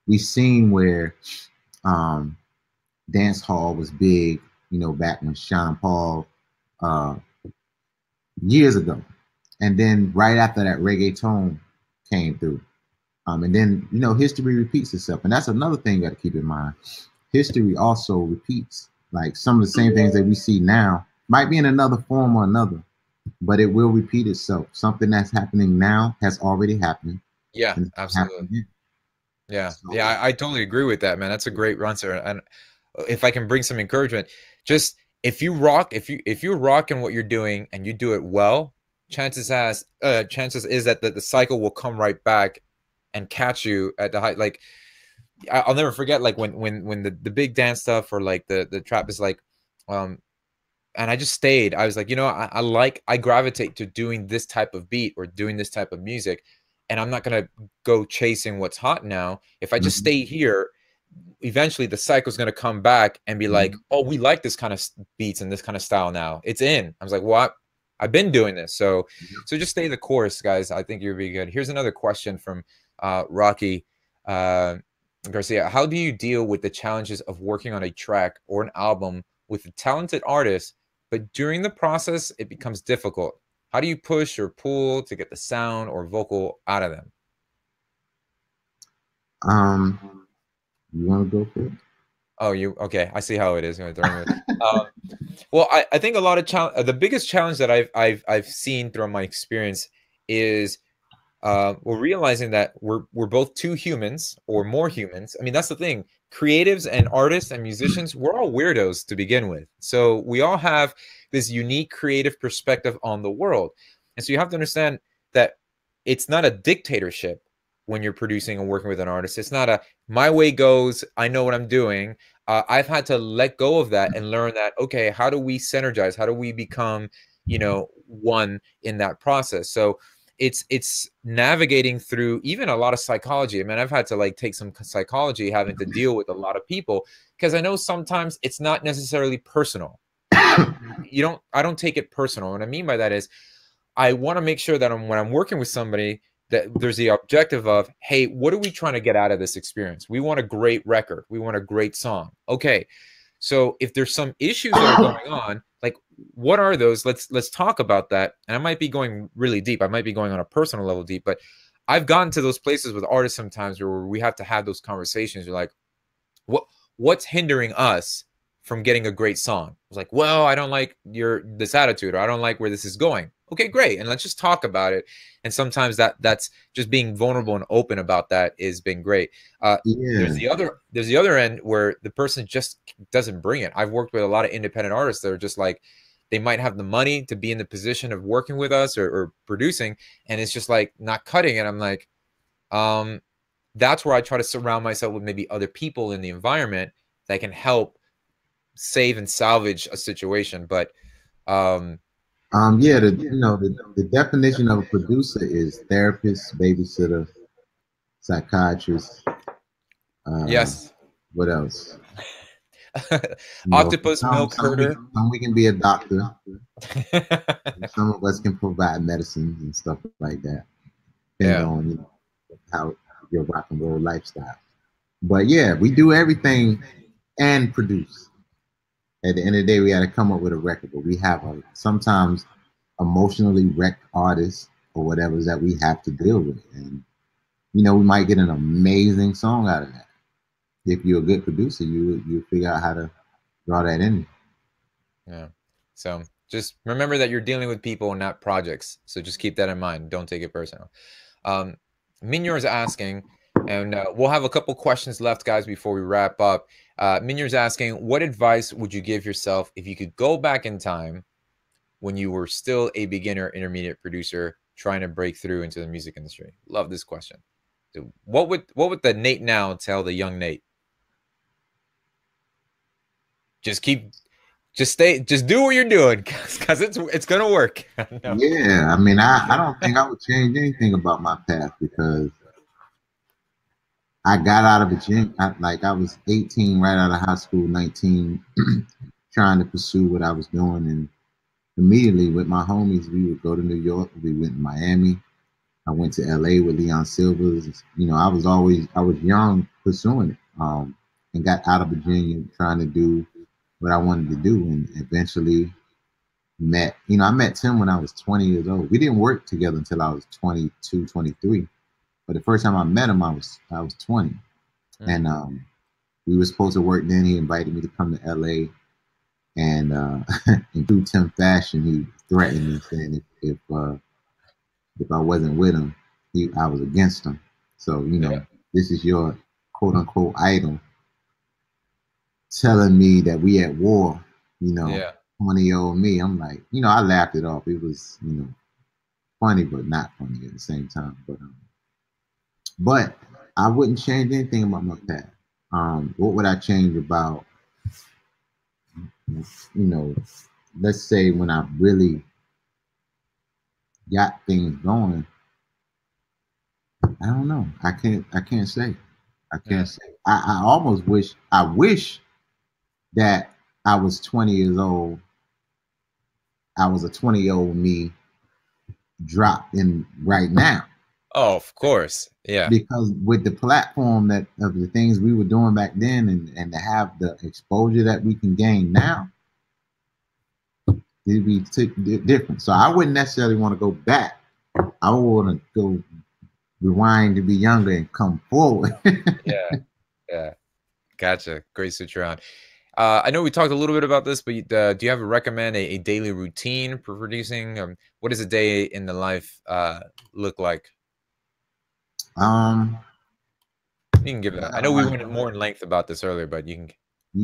We've seen where um, dance hall was big, you know, back when Sean Paul uh, years ago, and then right after that, reggaeton came through, and then you know, history repeats itself, and that's another thing you got to keep in mind. History also repeats. Like some of the same things that we see now might be in another form or another, but it will repeat itself. Something that's happening now has already happened. Yeah, absolutely. Yeah, So, yeah, I totally agree with that, man. That's a great answer. And if I can bring some encouragement, just if you're rocking what you're doing and you do it well, chances is that the cycle will come right back and catch you at the height. Like I'll never forget, like when the big dance stuff or like the trap is like, um, and I just stayed. I was like, you know, I gravitate to doing this type of beat or doing this type of music, and I'm not gonna go chasing what's hot now. If I just stay here, eventually the cycle's gonna come back and be like, oh, we like this kind of beats and this kind of style now. It's in. I was like, what? I've been doing this. So just stay the course, guys. I think you'll be good. Here's another question from Rocky Garcia. How do you deal with the challenges of working on a track or an album with a talented artist, but during the process, it becomes difficult? How do you push or pull to get the sound or vocal out of them? You want to go for it? Oh, okay? I see how it is. Well, I think a lot of the biggest challenge that I've seen through my experience is we're realizing that we're both two humans or more humans. I mean, that's the thing. Creatives and artists and musicians, we're all weirdos to begin with. So we all have this unique creative perspective on the world. And so you have to understand that it's not a dictatorship when you're producing and working with an artist. It's not a my way goes, I know what I'm doing. I've had to let go of that and learn that, okay, how do we synergize? How do we become, you know, one in that process? So it's navigating through even a lot of psychology. I mean, I've had to like take some psychology, having to deal with a lot of people, because I know sometimes it's not necessarily personal. I don't take it personal. What I mean by that is I want to make sure that when I'm working with somebody, that there's the objective of, hey, what are we trying to get out of this experience? We want a great record. We want a great song. Okay. So if there's some issues that are going on, like what are those? Let's talk about that. And I might be going really deep. I might be going on a personal level deep, but I've gotten to those places with artists sometimes where we have to have those conversations. You're like, what's hindering us from getting a great song? I was like, well, I don't like this attitude, or I don't like where this is going. Okay, great. And let's just talk about it. And sometimes that's just being vulnerable and open about that is been great. There's the other end where the person just doesn't bring it. I've worked with a lot of independent artists that are just like, they might have the money to be in the position of working with us or producing, and it's just like not cutting it. I'm like, that's where I try to surround myself with maybe other people in the environment that can help save and salvage a situation. But the definition of a producer is therapist, babysitter, psychiatrist. Yes. What else? Octopus milk herder. Some we can be a doctor. Some of us can provide medicines and stuff like that, depending on how your rock and roll lifestyle. But yeah, we do everything and produce. At the end of the day, we got to come up with a record, but we have sometimes emotionally wrecked artists or whatever that we have to deal with. And, we might get an amazing song out of that. If you're a good producer, you figure out how to draw that in. Yeah. So just remember that you're dealing with people and not projects. So just keep that in mind. Don't take it personal. Minyor is asking, and we'll have a couple questions left, guys, before we wrap up. Minyor's asking, what advice would you give yourself if you could go back in time when you were still a beginner intermediate producer trying to break through into the music industry? Love this question. So what would the Nate now tell the young Nate? Just do what you're doing, because it's gonna work. No. Yeah, I mean, I don't think I would change anything about my path, because I got out of the gym. I was 18 right out of high school, 19, trying to pursue what I was doing. And immediately with my homies, we would go to New York. We went to Miami. I went to LA with Leon Silvers. You know, I was young pursuing it. And got out of Virginia trying to do what I wanted to do, and eventually I met Tim when I was 20 years old. We didn't work together until I was 22, 23. But the first time I met him, I was 20. And we were supposed to work then. He invited me to come to LA, and in true Tim fashion, he threatened me saying if I wasn't with him, I was against him. So, this is your quote unquote idol telling me that we at war, 20-year-old me. I'm like, I laughed it off. It was, funny, but not funny at the same time. But I wouldn't change anything about my past. What would I change about, let's say when I really got things going? I don't know. I can't say. I can't say. I almost wish that I was 20 years old. I was a 20-year-old me dropped in right now. Oh, of course. Yeah. Because with the platform of the things we were doing back then and to have the exposure that we can gain now, it'd be different. So I wouldn't necessarily want to go back. I would want to go rewind to be younger and come forward. Yeah. Gotcha. Great switch around. I know we talked a little bit about this, but do you have a daily routine for producing? What does a day in the life look like? You can give that. I know we went more in length about this earlier, but you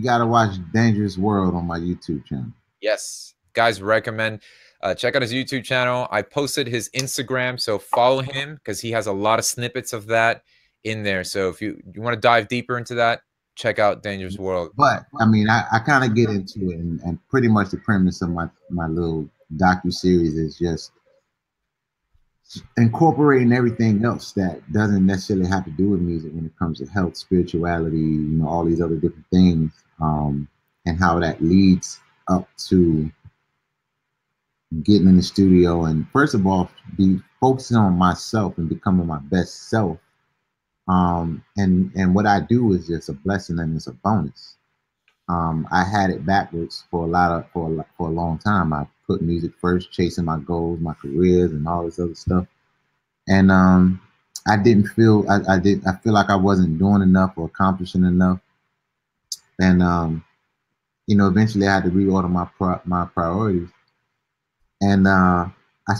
gotta watch Dangerous World on my YouTube channel. Yes, guys, recommend check out his YouTube channel. I posted his Instagram, so follow him because he has a lot of snippets of that in there. So if you want to dive deeper into that, check out Dangerous World. But I mean, I kind of get into it, and pretty much the premise of my little docu-series is just incorporating everything else that doesn't necessarily have to do with music when it comes to health, spirituality, all these other different things, and how that leads up to getting in the studio and first of all be focusing on myself and becoming my best self. And what I do is just a blessing and it's a bonus. I had it backwards for a long time. I put music first, chasing my goals, my careers, and all this other stuff. And I didn't feel I feel like I wasn't doing enough or accomplishing enough. And eventually I had to reorder my priorities. And I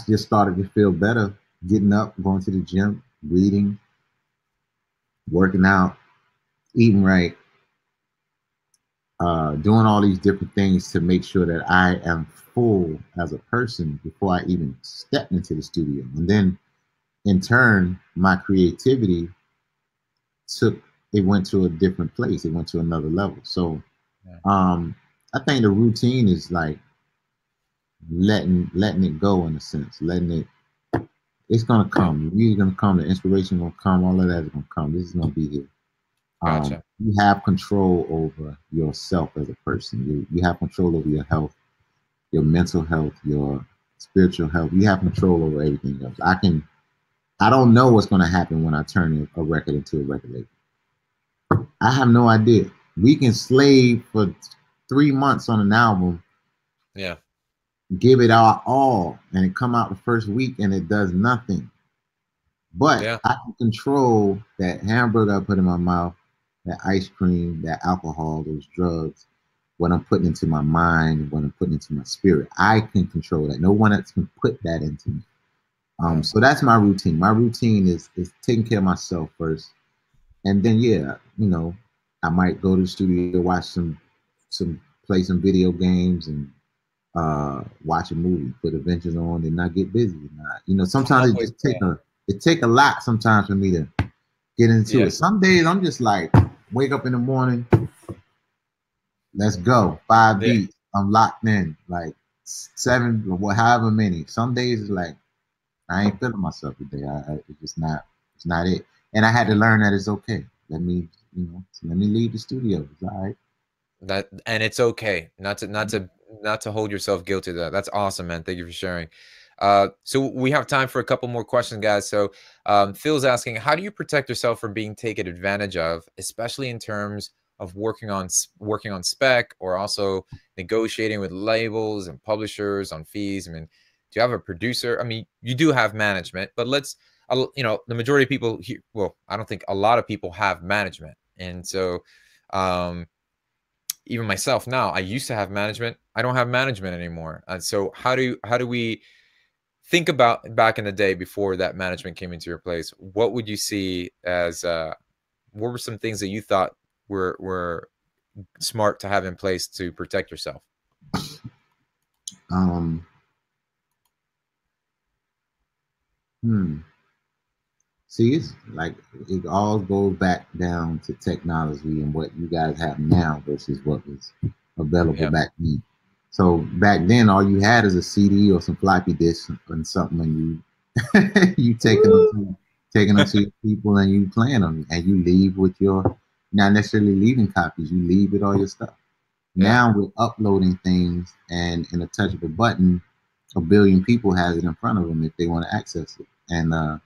just started to feel better, getting up, going to the gym, reading, working out, eating right, doing all these different things to make sure that I am full as a person before I even step into the studio. And then in turn, my creativity went to a different place. It went to another level. So I think the routine is like letting it go in a sense, it's gonna come. The music's gonna come, the inspiration gonna come, all of that is gonna come. This is gonna be here. Gotcha. You have control over yourself as a person. You have control over your health, your mental health, your spiritual health. You have control over everything else. I don't know what's gonna happen when I turn a record into a record label. I have no idea. We can slave for 3 months on an album. Yeah. Give it our all, and it come out the first week and it does nothing. But I can control that hamburger I put in my mouth, that ice cream, that alcohol, those drugs, what I'm putting into my mind, what I'm putting into my spirit. I can control that. No one else can put that into me. So that's my routine. My routine is taking care of myself first. And then, I might go to the studio, watch play some video games and watch a movie, put Adventures on, and not get busy. Sometimes it just take a lot sometimes for me to get into it. Some days I'm just like, wake up in the morning, let's go, 5 beats, I'm locked in, like 7 or however many. Some days it's like, I ain't feeling myself today. It's just it's not it. And I had to learn that it's okay. Let me leave the studio. It's all right. That, and it's okay not to hold yourself guilty to that. That's awesome, man. Thank you for sharing. So we have time for a couple more questions, guys. So Phil's asking, how do you protect yourself from being taken advantage of, especially in terms of working on spec, or also negotiating with labels and publishers on fees? I mean, do you have a producer? I mean, you do have management, but let's, you know, the majority of people here, well, I don't think a lot of people have management. And so even myself now, I used to have management. I don't have management anymore. And so how do we think about back in the day before that management came into your place? What would you see as what were some things that you thought were smart to have in place to protect yourself? Um, hmm. See, it's like it all goes back down to technology and what you guys have now versus what was available Yeah. back then. So back then, all you had is a CD or some floppy disks and something, and you you taking them to your people and you playing them, and you leave with your, not necessarily leaving copies, you leave with all your stuff. Yeah. Now we're uploading things, and in a touch of a button, a billion people has it in front of them if they want to access it, and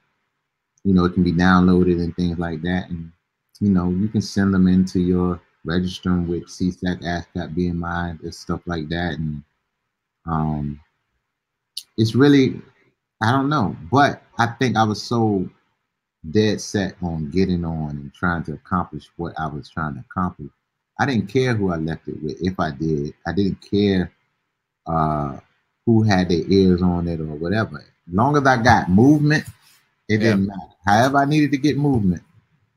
you know, it can be downloaded and things like that. And, you know, you can send them into your registering with CSAC, ASCAP, BMI, and stuff like that. And um, it's really, I don't know, but I think I was so dead set on getting on and trying to accomplish what I was trying to accomplish. I didn't care who I left it with. If I did, I didn't care uh, who had their ears on it or whatever. As long as I got movement, it Yeah. didn't matter. However, I needed to get movement.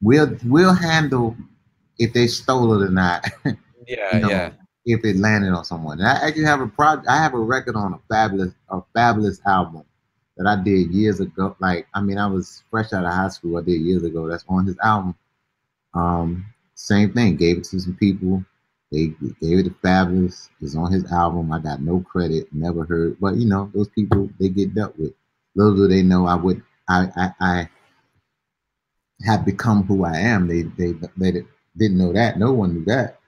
We'll handle if they stole it or not. Yeah. You know, Yeah. if it landed on someone. And I actually have a project. I have a record on a fabulous album that I did years ago. Like, I mean, I was fresh out of high school. I did years ago. That's on his album. Um, Same thing. Gave it to some people. They gave it to Fabulous. It's on his album. I got no credit. Never heard. But you know, those people, they get dealt with. Little do they know I have become who I am. They didn't know that. No one knew that.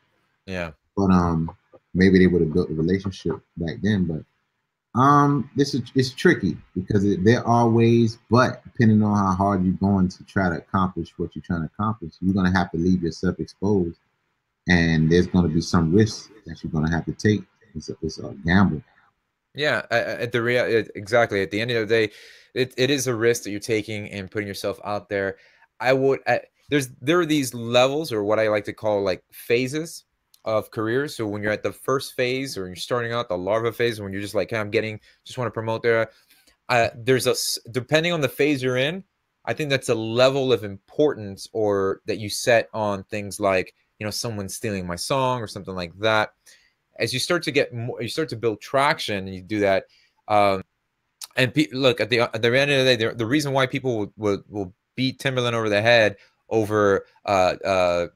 Yeah. But maybe they would have built a relationship back then. But this is it's tricky because there are ways, but depending on how hard you're going to try to accomplish what you're trying to accomplish, you're gonna have to leave yourself exposed, and there's gonna be some risks that you're gonna have to take. It's a gamble. Yeah, at the exactly, at the end of the day, it is a risk that you're taking and putting yourself out there. I would there are these levels, or what I like to call like phases of careers. So when you're at the first phase, or you're starting out the larva phase, when you're just like, hey, I'm getting, just want to promote there. There's depending on the phase you're in, I think that's a level of importance, or that you set on things like, you know, someone stealing my song or something like that. As you start to get more, you start to build traction, and you do that. And look, at the end of the day, the reason why people will beat Timberland over the head over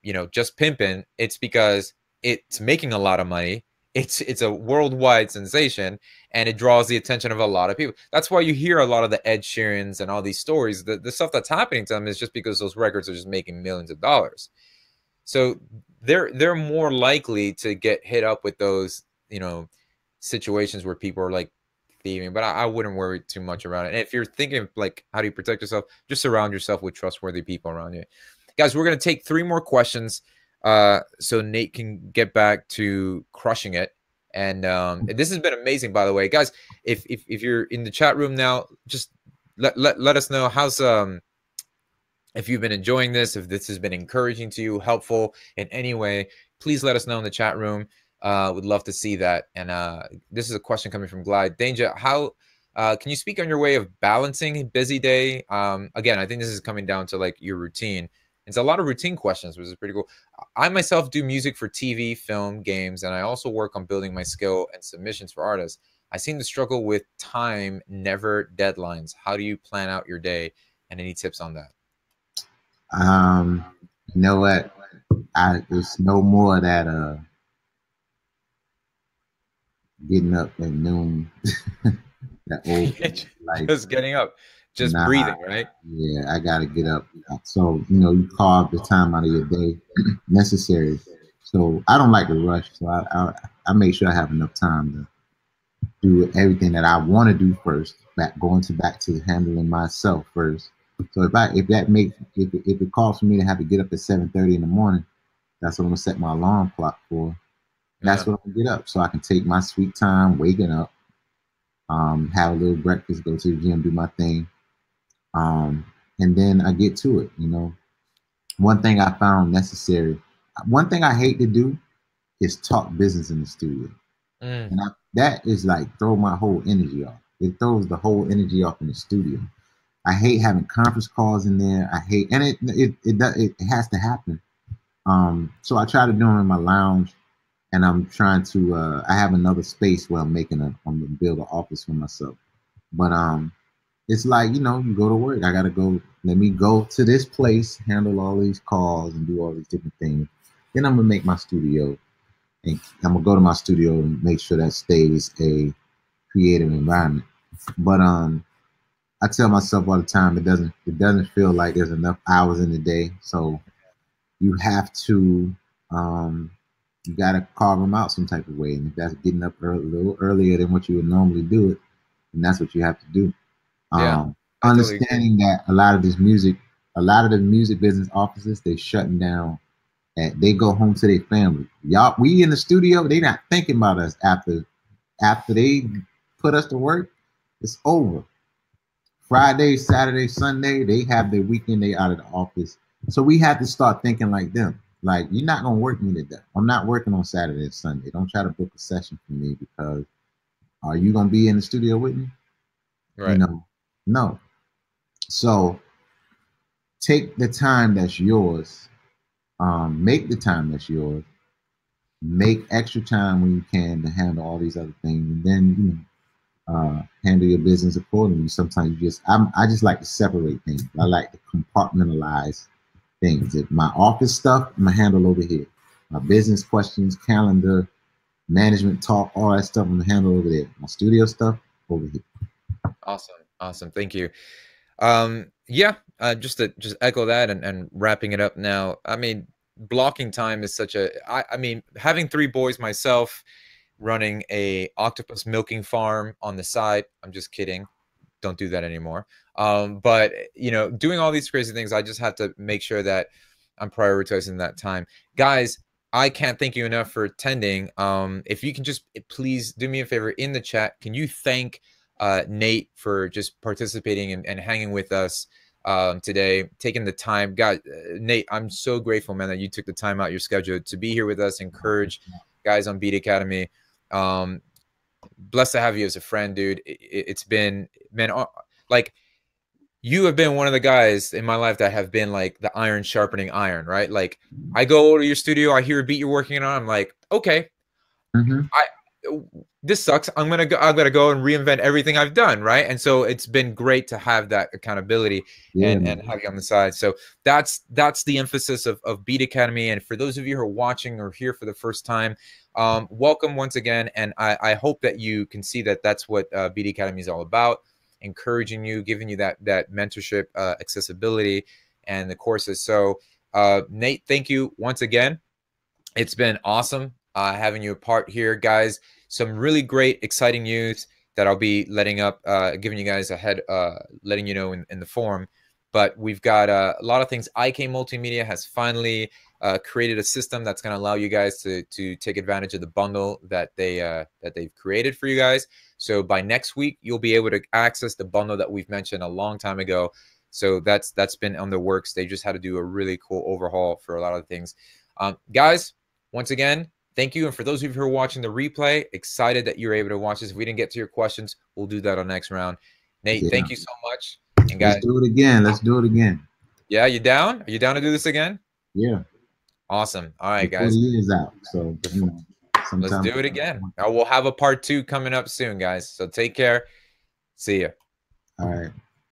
you know, just pimping, it's because it's making a lot of money. It's a worldwide sensation, and it draws the attention of a lot of people. That's why you hear a lot of the Ed Sheerans and all these stories. The stuff that's happening to them is just because those records are just making millions of dollars. So they're more likely to get hit up with those, you know, situations where people are like thieving. But I wouldn't worry too much around it. And if you're thinking of like, how do you protect yourself, just surround yourself with trustworthy people around you. Guys, we're gonna take 3 more questions so Nate can get back to crushing it. And this has been amazing, by the way, guys. If you're in the chat room now, just let us know how's if you've been enjoying this, if this has been encouraging to you, helpful in any way. Please let us know in the chat room. Would love to see that. And this is a question coming from Glide. Danja, how can you speak on your way of balancing a busy day? Again, I think this is coming down to like your routine. It's a lot of routine questions, which is pretty cool. I myself do music for TV, film, games, and I also work on building my skill and submissions for artists. I seem to struggle with time, never deadlines. How do you plan out your day? And any tips on that? You know what? It's no more that getting up at noon. That old life. Just getting up, just Nah, breathing, right? yeah, I gotta get up. So you know, you carve the time out of your day necessary. So I don't like to rush. So I make sure I have enough time to do everything that I want to do first. Back to handling myself first. So if it calls for me to have to get up at 7:30 in the morning, that's what I'm gonna set my alarm clock for. That's Yeah. what I'm gonna get up so I can take my sweet time waking up, have a little breakfast, go to the gym, do my thing, um, and then I get to it. One thing I found necessary. One thing I hate to do is talk business in the studio. Mm. And that is like throw my whole energy off. It throws the whole energy off in the studio. I hate having conference calls in there. I hate, and it has to happen. So I try to do them in my lounge, and I'm trying to. I have another space where I'm gonna build an office for myself. But it's like you go to work. I gotta go. Let me go to this place, handle all these calls, and do all these different things. Then I'm gonna make my studio, and I'm gonna go to my studio and make sure that stays a creative environment. But I tell myself all the time it doesn't feel like there's enough hours in the day, so you have to you gotta carve them out some type of way, and if that's getting up a little earlier than what you would normally do it, then that's what you have to do. Yeah. I totally agree. Understanding that a lot of the music business offices, they shutting down. And they go home to their family. Y'all, we in the studio, they not thinking about us after they put us to work. It's over. Friday, Saturday, Sunday, they have their weekend. They out of the office, so we have to start thinking like them. Like you're not gonna work me to death. I'm not working on Saturday and Sunday. Don't try to book a session for me because are you gonna be in the studio with me? Right. No. So take the time that's yours. Make the time that's yours. Make extra time when you can to handle all these other things, and then handle your business accordingly. Sometimes I just like to separate things. I like to compartmentalize things. If my office stuff, I'm gonna handle over here. My business questions, calendar, management talk, all that stuff, I'm gonna handle over there. My studio stuff over here. Awesome. Awesome. Thank you. Yeah, just to echo that and wrapping it up now. I mean, blocking time is such a, I mean, having 3 boys myself, running a octopus milking farm on the side. I'm just kidding. Don't do that anymore. But doing all these crazy things, I just have to make sure that I'm prioritizing that time. Guys, I can't thank you enough for attending. If you can just please do me a favor in the chat, can you thank Nate for just participating and hanging with us today, taking the time. God, Nate, I'm so grateful, man, that you took the time out your schedule to be here with us, encourage guys on Beat Academy. Blessed to have you as a friend, dude. It's been, man, like, you have been one of the guys in my life that have been like the iron sharpening iron, right? Like, I go over to your studio, I hear a beat you're working on, I'm like, okay, this sucks. I'm gonna go and reinvent everything I've done, right? And so it's been great to have that accountability and have you on the side. So that's the emphasis of Beat Academy. And for those of you who are watching or here for the first time, welcome once again. And I hope that you can see that that's what Beat Academy is all about: encouraging you, giving you that mentorship, accessibility, and the courses. So Nate, thank you once again. It's been awesome having you a part here, guys. Some really great, exciting news that I'll be letting up, giving you guys ahead, letting you know in the forum. But we've got a lot of things. IK Multimedia has finally created a system that's going to allow you guys to take advantage of the bundle that they've created for you guys. So by next week, you'll be able to access the bundle that we've mentioned a long time ago. So that's been on the works. They just had to do a really cool overhaul for a lot of things. Guys, once again, thank you. And for those of you who are watching the replay, excited that you're able to watch this. If we didn't get to your questions, we'll do that on next round. Nate, thank you so much. And guys, let's do it again. Let's do it again. Yeah, you down? Are you down to do this again? Yeah. Awesome. All right, before guys. The year is out, so let's do it again. We'll have a part 2 coming up soon, guys. So take care. See ya. All right.